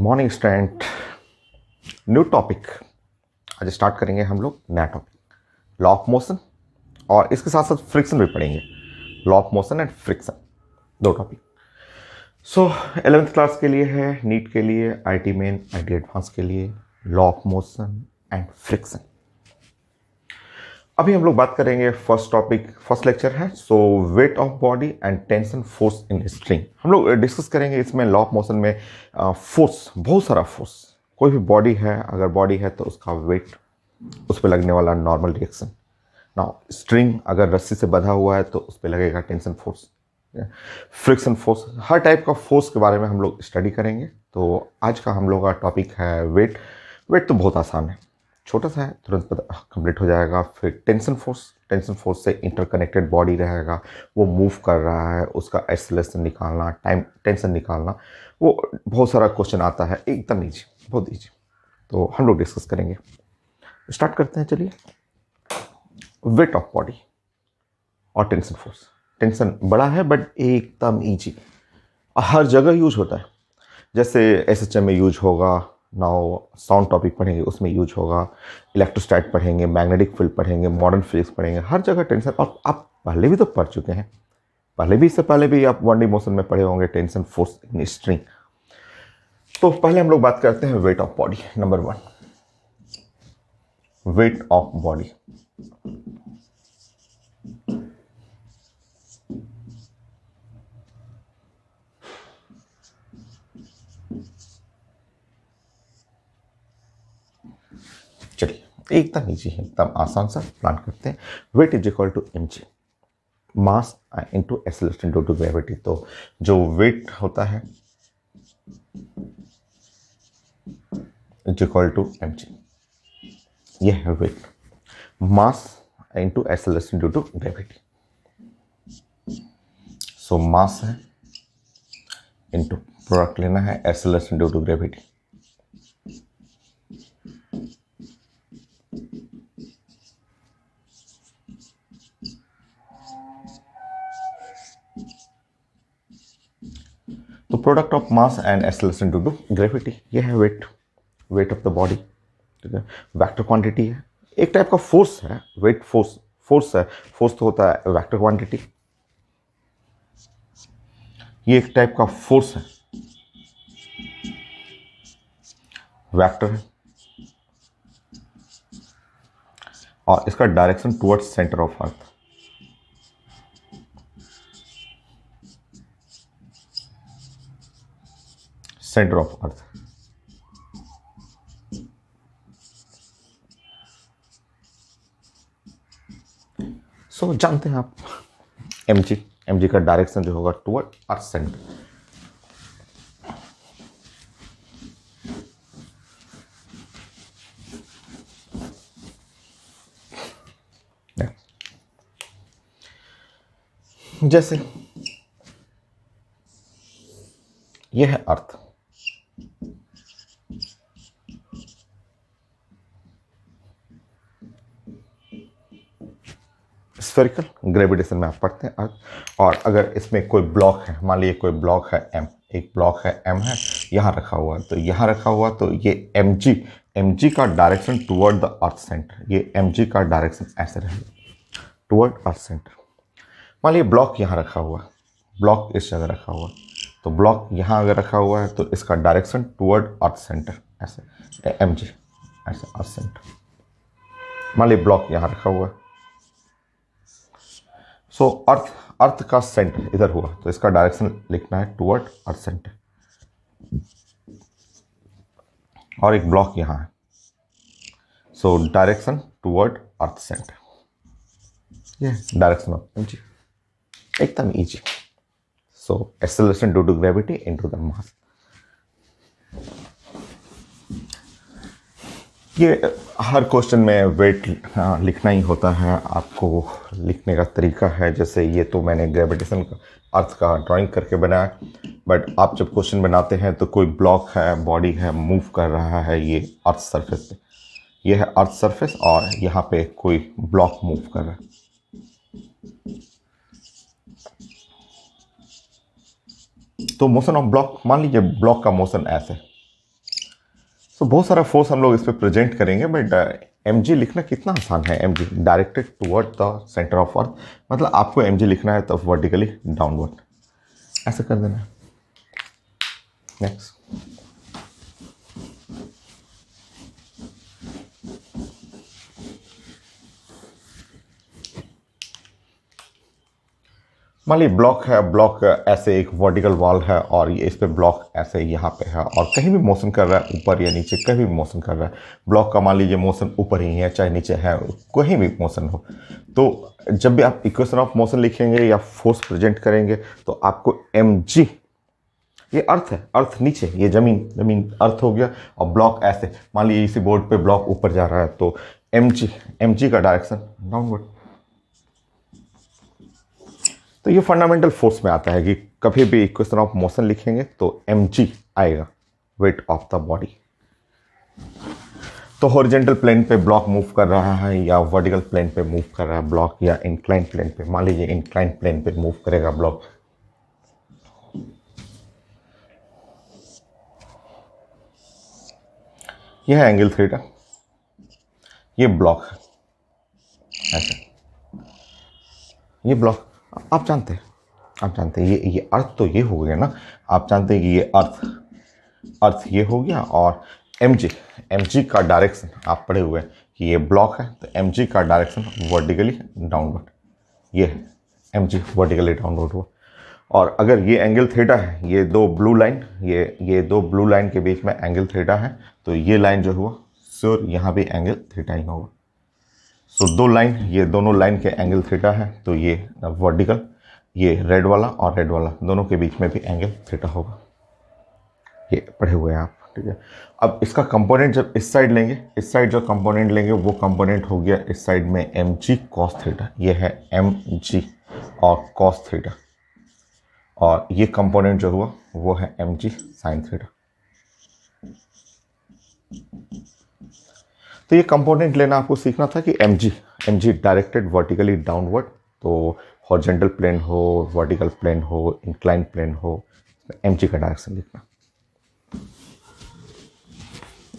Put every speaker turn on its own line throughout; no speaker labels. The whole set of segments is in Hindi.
Morning student. न्यू टॉपिक आज स्टार्ट करेंगे हम लोग। नया टॉपिक लॉ ऑफ मोशन और इसके साथ साथ फ्रिक्शन भी पढ़ेंगे। Law of motion and friction दो टॉपिक। सो 11th क्लास के लिए है, नीट के लिए, आईटी मेन, आईटी एडवांस के लिए law of motion and friction. अभी हम लोग बात करेंगे फर्स्ट टॉपिक, फर्स्ट लेक्चर है so weight of body and tension force in string. हम लोग डिस्कस करेंगे इसमें लॉ ऑफ मोशन में फोर्स, बहुत सारा फोर्स। कोई भी बॉडी है, अगर बॉडी है तो उसका वेट, उस पर लगने वाला नॉर्मल रिएक्शन। ना स्ट्रिंग अगर रस्सी से बंधा हुआ है तो उस पर लगेगा टेंशन फोर्स, फ्रिक्शन फोर्स। हर टाइप का फोर्स के बारे में हम लोग स्टडी करेंगे। तो आज का हम लोग का टॉपिक है वेट। वेट तो बहुत आसान है, छोटा सा है, तुरंत कंप्लीट हो जाएगा। फिर टेंशन फोर्स, टेंशन फोर्स से इंटरकनेक्टेड बॉडी रहेगा, वो मूव कर रहा है, उसका एक्सेलरेशन निकालना, टाइम टेंशन निकालना, वो बहुत सारा क्वेश्चन आता है, एकदम ईजी, बहुत ईजी। तो हम लोग डिस्कस करेंगे। स्टार्ट करते हैं, चलिए। वेट ऑफ बॉडी और टेंशन फोर्स। टेंशन बड़ा है बट एकदम ईजी, हर जगह यूज होता है। जैसे एसएचएम में यूज होगा, नाउ साउंड टॉपिक पढ़ेंगे उसमें यूज होगा, इलेक्ट्रोस्टैट पढ़ेंगे, मैग्नेटिक फील्ड पढ़ेंगे, मॉडर्न फिजिक्स पढ़ेंगे, हर जगह टेंशन। और आप पहले भी तो पढ़ चुके हैं, पहले भी, इससे पहले भी आप 1D मोशन में पढ़े होंगे टेंशन फोर्स इन स्ट्रिंग। तो पहले हम लोग बात करते हैं wait of body. Number 1, wait of body. चलिए, एकदम ईजी है, एकदम आसान सा प्लान करते हैं। Weight is equal to mg, mass into acceleration due to gravity. तो जो वेट होता है इज इक्वल टू mg, ये है weight, mass into acceleration due to gravity. So mass है इंटू प्रोडक्ट लेना है, एक्सेलरेशन ड्यू टू ग्रेविटी। तो product of mass and acceleration due to gravity, ये है weight, weight of the body. ठीक है, वेक्टर क्वांटिटी है, एक टाइप का फोर्स है। वेट फोर्स, फोर्स है, फोर्स तो होता है वेक्टर क्वांटिटी, ये एक टाइप का फोर्स है, वेक्टर है, और इसका direction towards centre of earth. Centre of earth. So जानते हैं आप mg, mg का डायरेक्शन जो होगा टुवर्ड अर्थ सेंटर। जैसे यह है अर्थ, स्फेरिकल, ग्रेविटेशन में आप पढ़ते हैं अर्थ। और अगर इसमें कोई ब्लॉक है, मान लीजिए कोई ब्लॉक है m, एक ब्लॉक है m है, यहाँ रखा हुआ है, तो यहाँ रखा हुआ, तो ये mg का direction toward the earth centre, ये mg का डायरेक्शन ऐसे रहेगा टुवर्ड अर्थ सेंटर। मान लीजिए ब्लॉक यहाँ रखा हुआ, ब्लॉक इस जगह रखा हुआ, तो ब्लॉक यहाँ अगर रखा हुआ है तो इसका डायरेक्शन टुवर्ड अर्थ सेंटर ऐसे, mg ऐसे अर्थ सेंटर। मान लीजिए ब्लॉक यहाँ रखा हुआ, सो अर्थ का सेंटर इधर हुआ, तो इसका डायरेक्शन लिखना है टुवर्ड अर्थ सेंटर। और एक ब्लॉक यहाँ है, so direction toward earth centre, ये डायरेक्शन ऑफ mg, एकदम easy. So acceleration due to gravity into the mass. ये हर क्वेश्चन में वेट लिखना ही होता है, आपको लिखने का तरीका है। जैसे ये तो मैंने ग्रेविटेशन का, अर्थ का ड्राइंग करके बनाया, बट आप जब क्वेश्चन बनाते हैं तो कोई ब्लॉक है, बॉडी है, मूव कर रहा है, ये अर्थ सरफेस पे, ये है अर्थ सरफेस, और यहाँ पे कोई ब्लॉक मूव कर रहा है। तो मोशन ऑफ ब्लॉक, मान लीजिए ब्लॉक का मोशन ऐसे, सो बहुत सारा फोर्स हम लोग इस पर प्रेजेंट करेंगे, बट mg लिखना कितना आसान है। mg directed toward the centre of अर्थ, मतलब आपको mg लिखना है तो वर्टिकली डाउनवर्ड ऐसे कर देना है। नेक्स्ट, मान ली ब्लॉक है, ब्लॉक ऐसे एक वर्टिकल वॉल है और ये इस पे ब्लॉक ऐसे यहाँ पे है और कहीं भी मोशन कर रहा है, ऊपर या नीचे कहीं भी मोशन कर रहा है। ब्लॉक का मान लीजिए मोशन ऊपर ही है चाहे नीचे है, कहीं भी मोशन हो, तो जब भी आप इक्वेशन ऑफ मोशन लिखेंगे या फोर्स प्रेजेंट करेंगे तो आपको mg, ये अर्थ है, अर्थ नीचे, ये जमीन, जमीन अर्थ हो गया और ब्लॉक ऐसे, मान लीजिए इसी बोर्ड पे ब्लॉक ऊपर जा रहा है तो mg का डायरेक्शन डाउनवर्ड। तो ये फंडामेंटल फोर्स में आता है कि कभी भी इक्वेशन ऑफ मोशन लिखेंगे तो mg आएगा, वेट ऑफ द बॉडी। तो हॉरिजॉन्टल प्लेन पे ब्लॉक मूव कर रहा है या वर्टिकल प्लेन पे मूव कर रहा है ब्लॉक, या इंक्लाइन प्लेन पे, मान लीजिए इंक्लाइन प्लेन पे मूव करेगा ब्लॉक, यह है एंगल थीटा, ये ब्लॉक है ऐसे, ये ब्लॉक आप जानते हैं, आप जानते हैं ये अर्थ तो ये हो गया ना, आप जानते हैं कि ये अर्थ ये हो गया और mg का डायरेक्शन आप पढ़े हुए हैं कि ये ब्लॉक है तो mg का डायरेक्शन वर्टिकली डाउनवर्ड, ये है mg वर्टिकली डाउनवर्ड हुआ। और अगर ये एंगल थीटा है, ये दो ब्लू लाइन, ये दो ब्लू लाइन के बीच में एंगल थीटा है, तो ये लाइन जो हुआ श्योर यहाँ भी एंगल थीटा ही होगा। सो दो लाइन, ये दोनों लाइन के एंगल थीटा है तो ये वर्टिकल, ये रेड वाला और रेड वाला दोनों के बीच में भी एंगल थीटा होगा, ये पढ़े हुए हैं आप, ठीक है। अब इसका कंपोनेंट जब इस साइड लेंगे, इस साइड जो कंपोनेंट लेंगे वो कंपोनेंट हो गया इस साइड में mg cos थीटा, ये है mg और cos थीटा, और ये कंपोनेंट जो हुआ वो है mg sin थीटा। तो ये कंपोनेंट लेना आपको सीखना था कि mg डायरेक्टेड वर्टिकली डाउनवर्ड, तो हॉरिजॉन्टल प्लेन हो, वर्टिकल प्लेन हो, इंक्लाइन प्लेन हो, mg का डायरेक्शन लिखना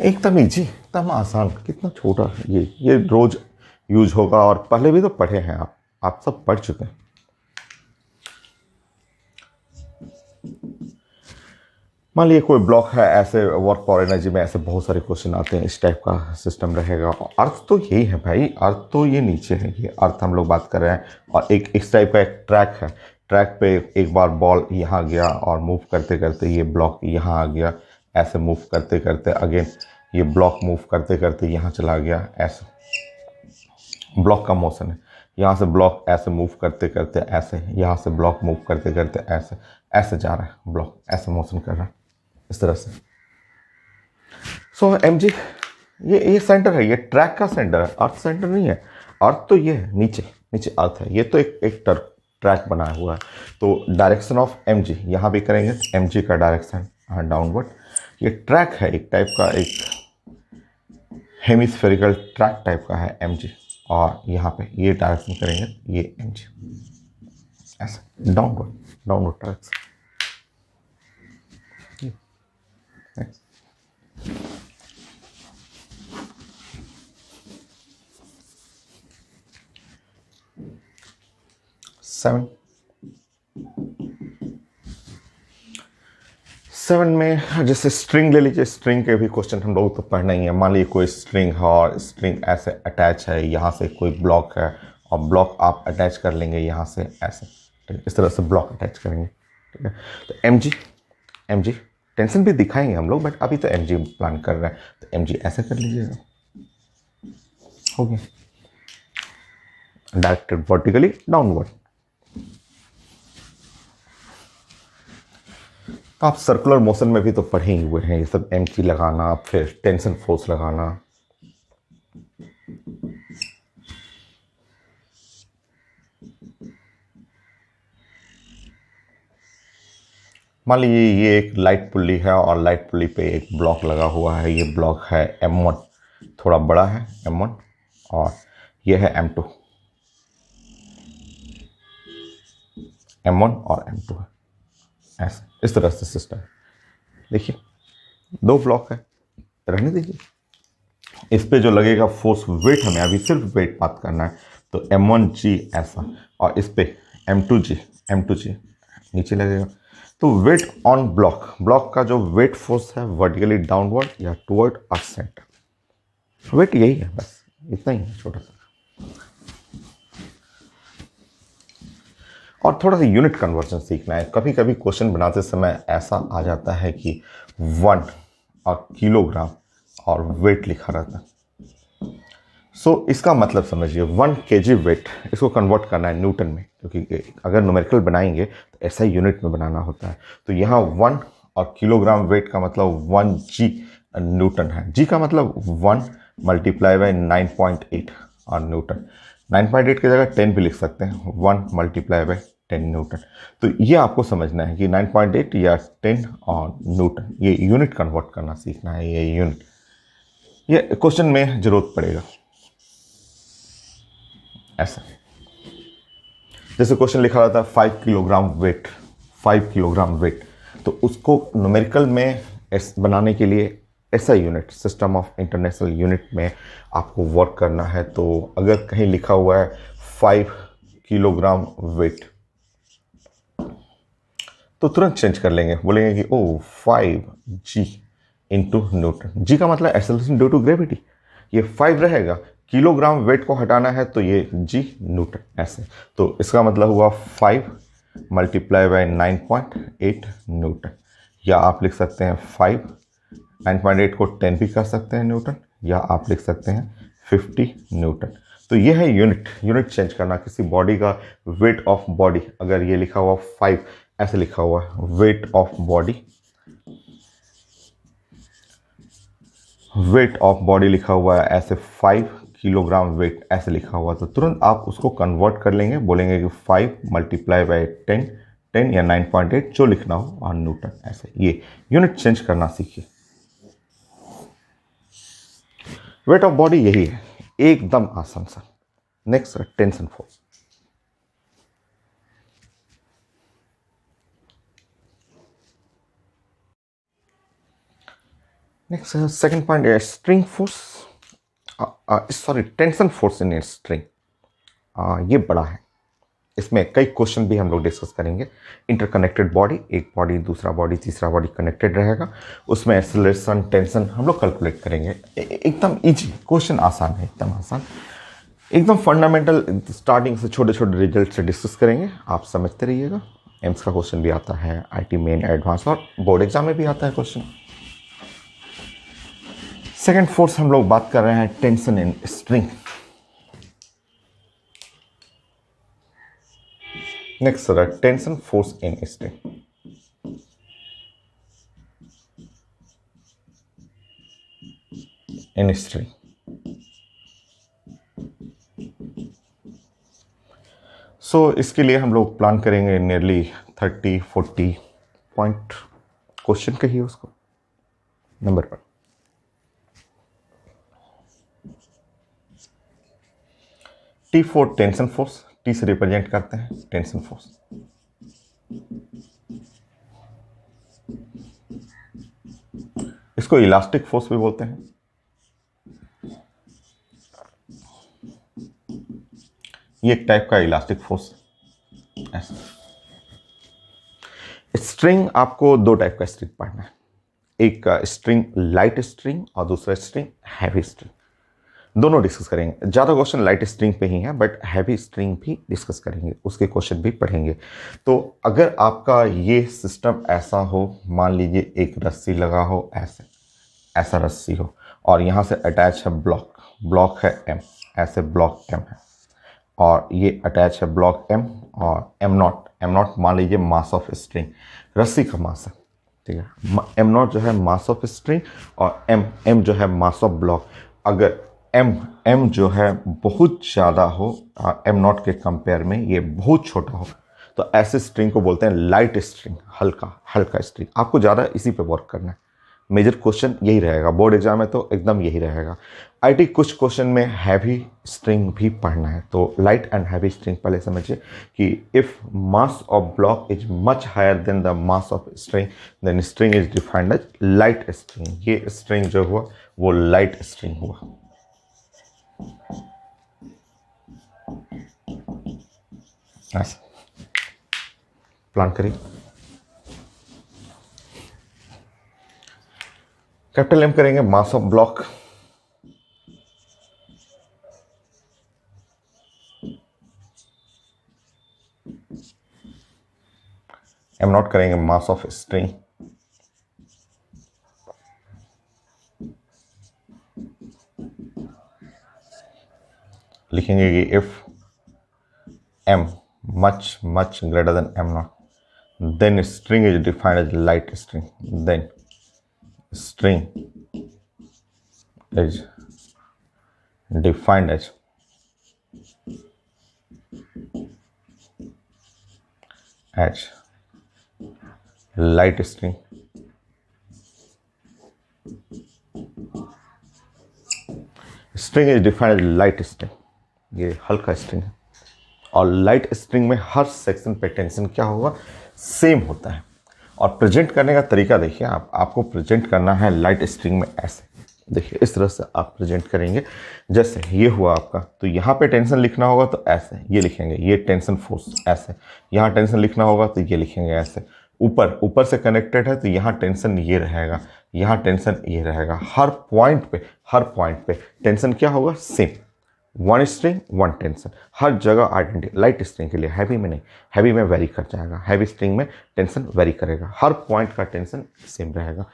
एकदम इजी, एकदम आसान, कितना छोटा ये रोज यूज होगा और पहले भी तो पढ़े हैं आप सब पढ़ चुके हैं। मान लीजिए कोई ब्लॉक है, ऐसे वर्क पावर एनर्जी में ऐसे बहुत सारे क्वेश्चन आते हैं, इस टाइप का सिस्टम रहेगा। अर्थ तो यही है भाई, अर्थ तो ये नीचे है, ये अर्थ हम लोग बात कर रहे हैं, और एक इस टाइप का एक ट्रैक है, ट्रैक पे एक बार बॉल यहाँ गया और मूव करते करते ये ब्लॉक यहाँ आ गया, ऐसे मूव करते करते अगेन ये ब्लॉक मूव करते करते यहाँ चला गया, ऐसे ब्लॉक का मोशन है। यहाँ से ब्लॉक ऐसे मूव करते करते ऐसे, यहाँ से ब्लॉक मूव करते करते ऐसे ऐसे जा रहा है, ब्लॉक ऐसे मोशन कर रहा है इस तरह से। सो mg ये सेंटर है, ये ट्रैक का सेंटर है, अर्थ सेंटर नहीं है। अर्थ तो ये है, नीचे नीचे अर्थ है, ये तो एक ट्रैक बनाया हुआ है। तो डायरेक्शन ऑफ mg यहाँ भी करेंगे, mg का डायरेक्शन डाउनवर्ड। ये ट्रैक है एक टाइप का, एक हेमिस्फेरिकल ट्रैक टाइप का है mg, और यहाँ पे ये डायरेक्शन करेंगे ये mg ऐसे डाउनवर्ड डायरेक्शन। सेवन में जैसे स्ट्रिंग ले लीजिए, स्ट्रिंग के भी क्वेश्चन हम लोग तो पढ़ना ही है। मान लीजिए कोई स्ट्रिंग है और स्ट्रिंग ऐसे अटैच है, यहाँ से कोई ब्लॉक है और ब्लॉक आप अटैच कर लेंगे यहाँ से ऐसे, ठीक है, इस तरह से ब्लॉक अटैच करेंगे, ठीक है। तो mg टेंशन भी दिखाएंगे हम लोग, बट अभी तो mg प्लान कर रहे हैं, तो mg ऐसे कर लीजिएगा, हो गया डायरेक्टेड वर्टिकली डाउनवर्ड। तो आप सर्कुलर मोशन में भी तो पढ़े ही हुए हैं ये सब, mg लगाना, फिर टेंशन फोर्स लगाना। मान लीजिए ये एक लाइट पुल्ली है और लाइट पुल्ली पे एक ब्लॉक लगा हुआ है, ये ब्लॉक है m1, थोड़ा बड़ा है m1, और ये है m2, m1 और m2 है, ऐसे इस तरह से सिस्टम। देखिए दो ब्लॉक है, रहने दीजिए। इस पे जो लगेगा फोर्स वेट, हमें अभी सिर्फ वेट बात करना है, तो m1g ऐसा, और इस पे m2g नीचे लगेगा। तो वेट ऑन ब्लॉक, ब्लॉक का जो वेट फोर्स है वर्टिकली डाउनवर्ड या टुवर्ड अर्थ सेंटर, वेट यही है, बस इतना ही है छोटा सा। और थोड़ा सा यूनिट कन्वर्जन सीखना है। कभी कभी क्वेश्चन बनाते समय ऐसा आ जाता है कि 1 और किलोग्राम और वेट लिखा रहता है। इसका मतलब समझिए 1 kg वेट, इसको कन्वर्ट करना है न्यूटन में, क्योंकि अगर न्यूमेरिकल बनाएंगे तो ऐसा यूनिट में बनाना होता है। तो यहाँ 1 और किलोग्राम वेट का मतलब 1g न्यूटन है। जी का मतलब 1 मल्टीप्लाई बाई 9.8 और न्यूटन। 9.8 की जगह 10 भी लिख सकते हैं, 1 मल्टीप्लाई बाई 10 न्यूटन। तो ये आपको समझना है कि 9.8 या 10 और न्यूटन, ये यूनिट कन्वर्ट करना सीखना है। ये यूनिट, ये क्वेश्चन में जरूरत पड़ेगा। ऐसा जैसे क्वेश्चन लिखा रहता है 5 किलोग्राम वेट, 5 किलोग्राम वेट, तो उसको न्यूमेरिकल में बनाने के लिए ऐसा unit, system of international unit में आपको वर्क करना है। तो अगर कहीं लिखा हुआ है 5 किलोग्राम वेट, तो तुरंत चेंज कर लेंगे, बोलेंगे कि ओ 5g इंटू न्यूटन। जी का मतलब एक्सेलरेशन ड्यू टू ग्रेविटी, ये 5 रहेगा, किलोग्राम वेट को हटाना है तो ये g न्यूटन ऐसे। तो इसका मतलब हुआ 5 मल्टीप्लाई बाई 9.8 न्यूटन, या आप लिख सकते हैं 5, 9.8 को 10 भी कर सकते हैं न्यूटन, या आप लिख सकते हैं 50 न्यूटन। तो ये है यूनिट, यूनिट चेंज करना किसी बॉडी का। वेट ऑफ बॉडी, अगर ये लिखा हुआ 5 ऐसे लिखा हुआ है, wait of body, wait of body लिखा हुआ है ऐसे, 5 किलोग्राम वेट ऐसे लिखा हुआ, तो तुरंत आप उसको कन्वर्ट कर लेंगे, बोलेंगे कि 5 मल्टीप्लाई बाई 10, 10 या 9.8 जो लिखना हो और न्यूटन ऐसे। ये यूनिट चेंज करना सीखिए। वेट ऑफ बॉडी यही है, एकदम आसान सा। Next tension force. Next second point है string force, sorry tension force in string. ये बड़ा है, इसमें कई क्वेश्चन भी हम लोग डिस्कस करेंगे। इंटरकनेक्टेड बॉडी, एक बॉडी दूसरा बॉडी तीसरा बॉडी कनेक्टेड रहेगा, उसमें एक्सेलरेशन टेंशन हम लोग कैलकुलेट करेंगे। एकदम इजी क्वेश्चन, आसान है, एकदम आसान, एकदम फंडामेंटल, स्टार्टिंग से छोटे छोटे रिजल्ट से डिस्कस करेंगे, आप समझते रहिएगा। एम्स का क्वेश्चन भी आता है, IT मेन एडवांस और बोर्ड एग्जाम में भी आता है क्वेश्चन। सेकेंड फोर्स हम लोग बात कर रहे हैं tension in string. Next sir tension force in string. In string इसके लिए हम लोग प्लान करेंगे नियरली 30-40 पॉइंट क्वेश्चन कहिए उसको नंबर पर। T4 टेंशन फोर्स, T से रिप्रेजेंट करते हैं टेंशन फोर्स। इसको इलास्टिक फोर्स भी बोलते हैं। ये एक टाइप का इलास्टिक फोर्स ऐसा। स्ट्रिंग, आपको दो टाइप का स्ट्रिंग पढ़ना है, एक स्ट्रिंग लाइट स्ट्रिंग और दूसरा स्ट्रिंग हैवी स्ट्रिंग। दोनों डिस्कस करेंगे। ज़्यादा क्वेश्चन लाइट स्ट्रिंग पे ही हैं, बट हैवी स्ट्रिंग भी डिस्कस करेंगे, उसके क्वेश्चन भी पढ़ेंगे। तो अगर आपका ये सिस्टम ऐसा हो, मान लीजिए एक रस्सी लगा हो, ऐसे ऐसा रस्सी हो और यहाँ से अटैच है ब्लॉक, ब्लॉक है M, ऐसे ब्लॉक M है और ये अटैच है ब्लॉक M और M0 मान लीजिए मास ऑफ स्ट्रिंग, रस्सी का मास है, ठीक है। M0 जो है मास ऑफ स्ट्रिंग और M जो है मास ऑफ ब्लॉक। अगर M जो है बहुत ज़्यादा हो M0 के कंपेयर में, ये बहुत छोटा हो, तो ऐसे स्ट्रिंग को बोलते हैं लाइट स्ट्रिंग, हल्का स्ट्रिंग। आपको ज़्यादा इसी पे वर्क करना है, मेजर क्वेश्चन यही रहेगा, बोर्ड एग्जाम है तो एकदम यही रहेगा। आईटी कुछ क्वेश्चन में हैवी स्ट्रिंग भी पढ़ना है, तो लाइट एंड हैवी स्ट्रिंग पहले समझिए कि if mass of block is much higher than the mass of string then string is defined as light string. ये स्ट्रिंग जो हुआ वो लाइट स्ट्रिंग हुआ। ऐसा प्लान करिए। कैपिटल एम करेंगे mass of block, M naught करेंगे मास ऑफ स्ट्रिंग, लिखेंगे कि if M much much greater than M naught then string is defined as light string, then string is defined as light string। string is defined as light string, ये हल्का स्ट्रिंग है। और लाइट स्ट्रिंग में हर सेक्शन पे टेंशन क्या होगा, सेम होता है। और प्रेजेंट करने का तरीका देखिए, आपको प्रेजेंट करना है लाइट स्ट्रिंग में ऐसे, देखिए इस तरह से आप प्रेजेंट करेंगे। जैसे ये हुआ आपका, तो यहाँ पे टेंशन लिखना होगा तो ऐसे ये लिखेंगे, ये टेंशन फोर्स ऐसे। यहाँ टेंशन लिखना होगा तो ये लिखेंगे ऐसे। ऊपर से कनेक्टेड है तो यहाँ टेंशन ये रहेगा, यहाँ टेंशन ये रहेगा। हर पॉइंट पे टेंशन क्या होगा, same. One string one tension, हर जगह आइडेंटिटी। लाइट स्ट्रिंग के लिए, हैवी में नहीं, हैवी में वेरी कर जाएगा, हैवी स्ट्रिंग में टेंशन वेरी करेगा, हर पॉइंट का टेंशन सेम रहेगा।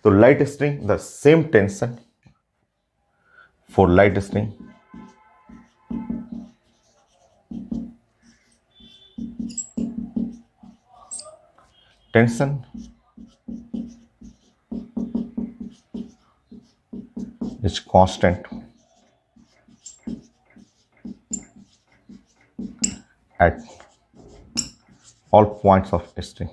तो light string the same tension for light string tension is constant at all points of string।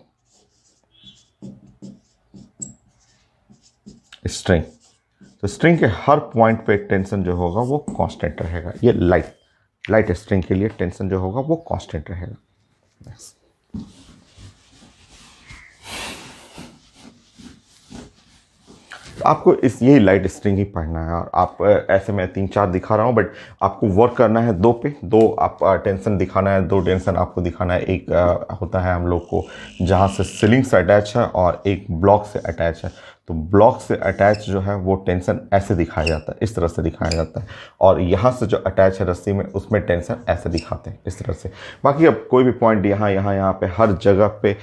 तो स्ट्रिंग के हर पॉइंट पे टेंशन जो होगा वो कांस्टेंट रहेगा। ये लाइट स्ट्रिंग के लिए टेंशन जो होगा वो कांस्टेंट रहेगा। आपको यही लाइट स्ट्रिंग ही पढ़ना है। और आप ऐसे मैं 3-4 दिखा रहा हूँ, बट आपको वर्क करना है 2 पे। 2 आप टेंशन दिखाना है, 2 टेंशन आपको दिखाना है। एक होता है हम लोग को जहाँ से सीलिंग से अटैच है, और एक ब्लॉक से अटैच है। तो ब्लॉक से अटैच जो है वो टेंशन ऐसे दिखाया जाता है, इस तरह से दिखाया जाता है। और यहाँ से जो अटैच है रस्सी में, उसमें टेंशन ऐसे दिखाते हैं, इस तरह से। बाकी अब कोई भी पॉइंट यहाँ पे हर जगह पे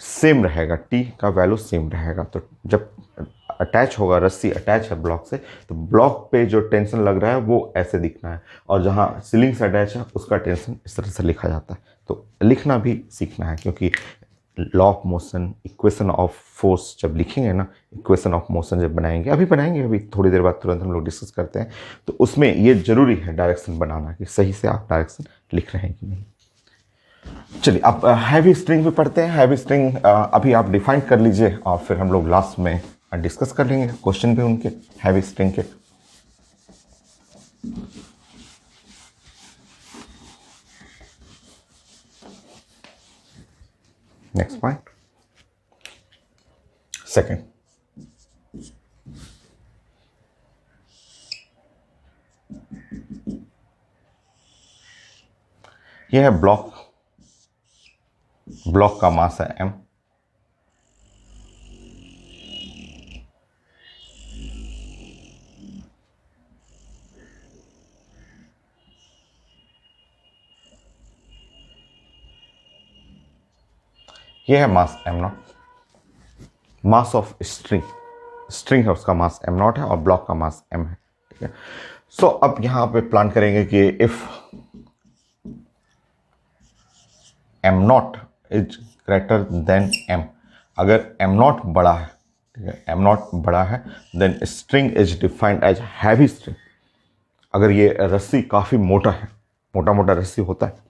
सेम रहेगा, टी का वैल्यू सेम रहेगा। तो जब अटैच होगा, रस्सी अटैच है ब्लॉक से, तो ब्लॉक पे जो टेंशन लग रहा है वो ऐसे दिखना है। और जहाँ सीलिंग से अटैच है उसका टेंशन इस तरह से लिखा जाता है। तो लिखना भी सीखना है, क्योंकि law of motion, equation of force जब लिखेंगे ना, इक्वेशन ऑफ मोशन जब बनाएंगे, अभी थोड़ी देर बाद तुरंत हम लोग डिस्कस करते हैं, तो उसमें ये जरूरी है डायरेक्शन बनाना, कि सही से आप डायरेक्शन लिख रहे हैं कि नहीं। चलिए अब हैवी स्ट्रिंग भी पढ़ते हैं। हैवी स्ट्रिंग अभी आप डिफाइन कर लीजिए, और फिर हम लोग लास्ट में डिस्कस कर लेंगे क्वेश्चन भी उनके हैवी स्ट्रिंग के। नेक्स्ट पॉइंट, सेकंड, यह है ब्लॉक का मास है m। यह है मास m0। मास ऑफ स्ट्रिंग है, उसका मास m0 है, और ब्लॉक का मास m है। ठीक है। सो अब यहां पे प्लान करेंगे कि if m0 is greater than m, अगर m0 बड़ा है, ठीक है, m0 बड़ा है, then string is defined as heavy string. अगर ये रस्सी काफ़ी मोटा है, मोटा रस्सी होता है,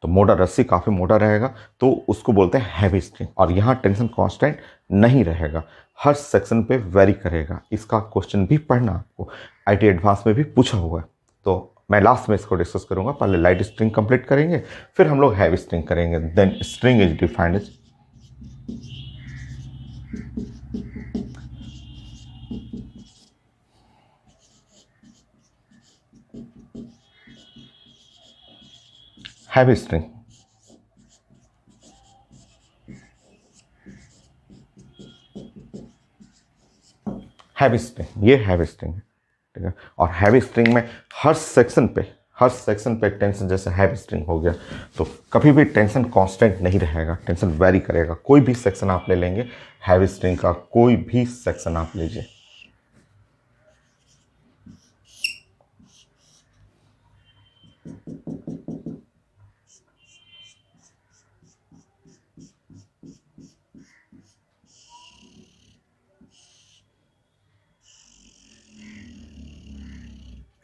तो मोटा रस्सी काफ़ी मोटा रहेगा तो उसको बोलते हैं हैवी स्ट्रिंग। और यहाँ टेंशन कांस्टेंट नहीं रहेगा, हर सेक्शन पे वेरी करेगा। इसका क्वेश्चन भी पढ़ना आपको, आईटी एडवांस में भी पूछा हुआ है। तो मैं लास्ट में इसको डिस्कस करूंगा। पहले लाइट स्ट्रिंग कंप्लीट करेंगे, फिर हम लोग हैवी स्ट्रिंग करेंगे। Then string is defined as heavy string. Heavy string, ये हैवी स्ट्रिंग है, ठीक है। और हैवी स्ट्रिंग में हर सेक्शन पे टेंशन, जैसे हैवी स्ट्रिंग हो गया तो कभी भी टेंशन कांस्टेंट नहीं रहेगा, टेंशन वेरी करेगा। कोई भी सेक्शन आप ले लेंगे हैवी स्ट्रिंग का, कोई भी सेक्शन आप लीजिए,